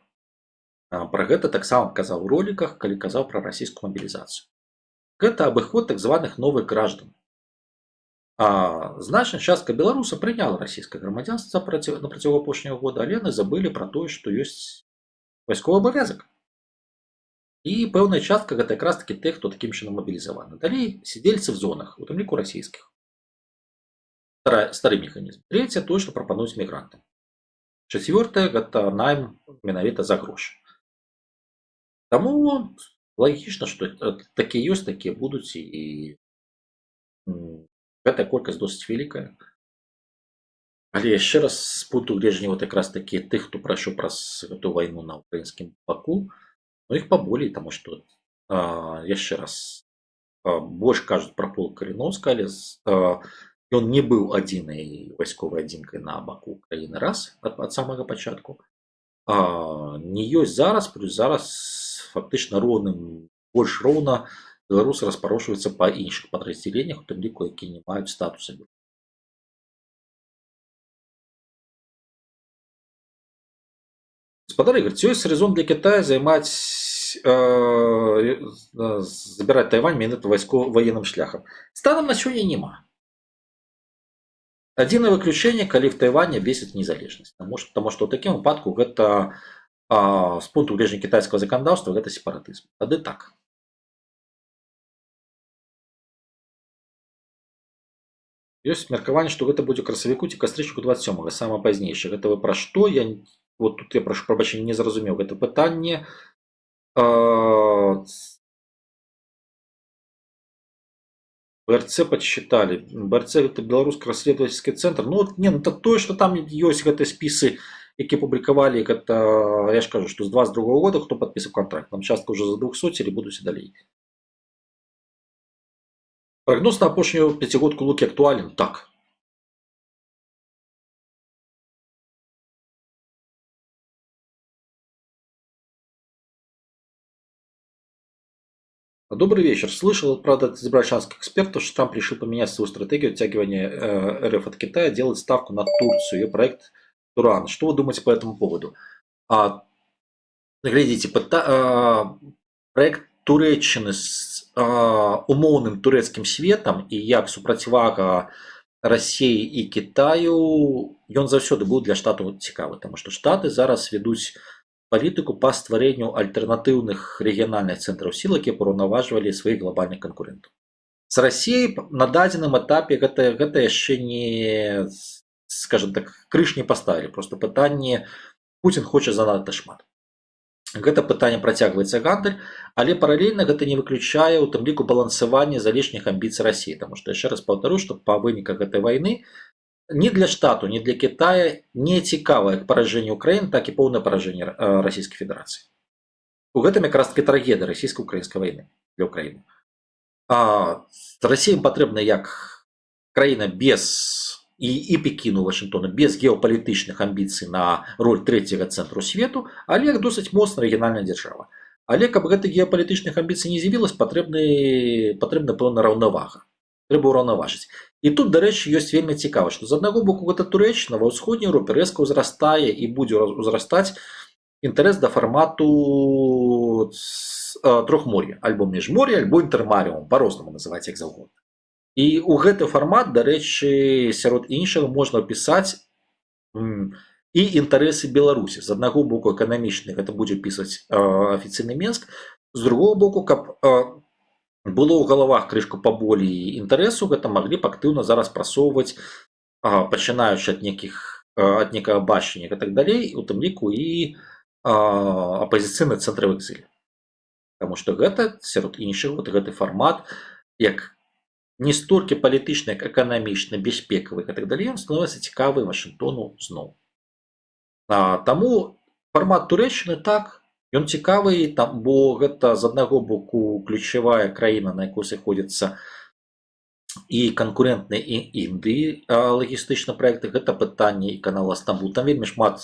Пра гэта таксама казаў у роліках, калі казаў пра расійскую мабілізацыю. Гэта абыход так званых новых граждан. Значная частка беларусаў прыняла расійскае грамадзянства на працягу апошняга года, але яны забылі пра тое, што ёсць вайсковы абавязак. І пэўная частка гэта якраз такі тых, хто такім чынам мабілізаваны. Далей сідзельцы в зонах, у тым ліку расійскіх. Стары механізм. Трэцяе тое, што прапануюць мігранты. Чацвёртае гэта найм менавіта за грошы. Таму лагічна, што такія ёсць, такія будуць, і гэтая колькасць досыць вялікая. Але яшчэ раз з пункту гледжання вот якраз такі тых, хто прайшоў праз гэту вайну на ўкраінскім баку, іх паболей, таму што яшчэ раз больш кажуць пра полк Каліноўска, але ён не быў адзінай вайсковай адзінкай на баку краіны раз ад самага пачатку. Не ёсць зараз, плюс зараз фактычна роўным, больш роўна беларусы распарошваюцца па іншых падраздзяленнях, у тым ліку, якія не маюць статуса. Господар Игорь, ці ёсць резон для Китая займаць забіраць Тайвань менавіта военным шляхам? Станам на сёння няма. Адзінае выключэнне, калі в Тайване абвесяць незалежнасць. Таму што ў такім выпадку гэта з пункту гледжання кітайскага заканадаўства гэта сепаратызм. Тады так. Ёсць меркаванне, што гэта будзе красавіку ці кастрычніку 27-га, самае пазнейшае. Гэта вы пра што? Вот тут я прашу прабачэння, не зразумеў гэта пытанне. БРЦ подсчитали. БРЦ это беларускі расследовательский центр. Ну тое, што там ёсць гэтыя спісы, якія публікавалі, гэта я ж кажу, што з 22-го года хто падпісаў контракт. Там частка ўжо за 200 или будуць і далей. Прагноз на апошнюю пяцігодку Лукі актуален? Так. Добрый вечер. Слышал, правда, от азербайджанских экспертов, что Трамп решил поменять свою стратегию оттягивания РФ от Китая, делать ставку на Турцию, ее проект Туран. Что вы думаете по этому поводу? Глядите, проект Туреччыны з умоўным турэцкім светам і як супрацьвага Расіі і Китаю, ён заўсёды быў для штатаў цікавы, таму што штаты зараз вядуць палітыку па стварэнню альтэрнатыўных рэгіянальных цэнтраў сіл, якія параўнаважвалі сваіх глобальных канкурэнтаў. З Расіяй на дадзеным этапе гэта яшчэ не, скажем так, крыш не паставілі. Просто пытанне, Путін хоча занадта шмат. Гэта пытанне працягваецца гандаль, але паралельна гэта не выключае у тым ліку балансавання залішніх амбіцый Расіі, таму што яшчэ раз паўтару, што па выніках гэтай вайны ні для штату, ні для Китая не цікава як паражэнне Украіны, так і поўнае паражэнне Расійскай Федэрацыі. У гэтым якраз такі трагедыя расійска-украінскай вайны для Украіны. Расія патрэбна як краіна без і Пекіну, Вашынгтона, без геапалітычных амбіцый на роль трэцяга цэнтру свету, але як досыць моцная рэгіянальная дзяржава. Але каб гэтых геапалітычных амбіцый не з'явілася, патрэбна пэўна раўнавага. Трэба ўраўнаважыць. І тут, дарэчы, ёсць вельмі цікава, што з аднаго боку гэта Турэччына ва ўсходняй Еўропе рэзка ўзрастае і будзе ўзрастаць інтарэс да фармату трохмор'я, альбо міжмор'я, альбо інтэрмарыум, па-рознаму называць як заўгодна. І ў гэты фармат, дарэчы, сярод іншага можна ўпісаць і інтарэсы Беларусі. З аднаго боку эканамічны, гэта будзе ўпісваць афіцыйны Менск, з другого боку, каб было ў галавах крышку паболей інтарэсу, гэта маглі б актыўна зараз прасоўваць, пачынаючы ад некага бачання і так далей, у тым ліку і апазіцыйны цэнтр в экзілі. Таму што гэта, сярод іншага, гэты фармат, як не столькі палітычны, як эканамічны, бяспекавы і так далей, ён становіцца цікавы Вашынгтону зноў. Таму фармат Турэччыны так, ён цікавы, бо гэта з аднаго боку ключавая краіна, на якой сыходзяцца і канкурэнтныя і Індыі лагістычныя праекты, гэта пытанне і канала Стамбул. Там вельмі шмат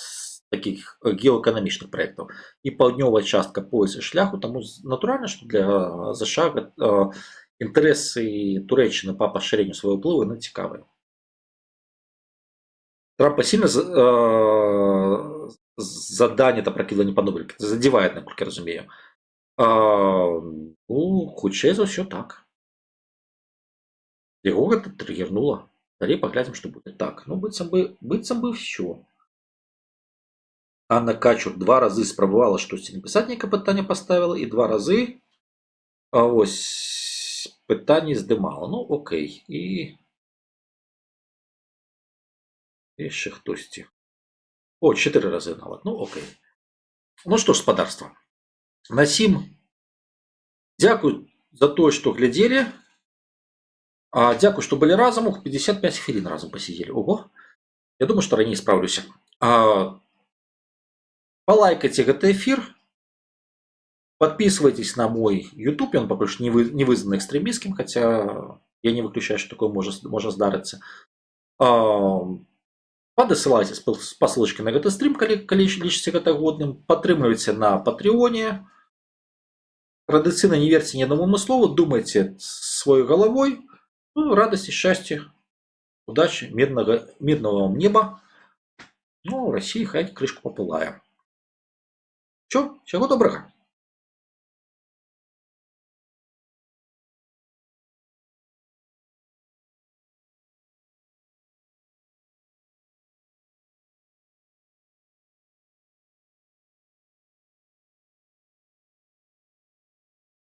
такіх геаэканамічных праектаў. І паўднёвая частка пояса шляху, таму натуральна, што для ЗША інтарэсы Турэччыны па пашырэнню свайго ўплыву яны цікавыя. Трампа сильно задання та прокидання по Нобелю задіває, наскільки я розумію. Ну, хутчэй за ўсё так. Яго гэта триггернула. Далей паглядзім, што будзе. Так, ну быццам бы ўсё. Анна Качур 2 разы спрабавала штосьці напісаць, нейкае пытанне паставіла, і 2 разы ось пытанне здымала. Ну окей. І яшчэ хтосьці. О, 4 разы нават. Ну окей. Ну што ж, спадарства. На сім дзякуй за тое, што глядзелі. Дзякуй, што былі разам. 55 хвілін разам пасядзелі. Ого. Я думаю, што раней спраўлюся. Палайкайце гэты эфір. Подписывайтесь на мой YouTube, он пока что не вызван экстремистским, хотя я не выключаю, что такое может здарыцца. Падасылайце по ссылочке на гэты стрим, калі лічыце гэта годным. Падтрымлівайце на Патреоне. Традыцыйна не верьте ни одному слову, думайте своей головой. Ну, радости, счастья, удачи, мирного вам неба. Ну, России хай крышку попылае. Всего доброго.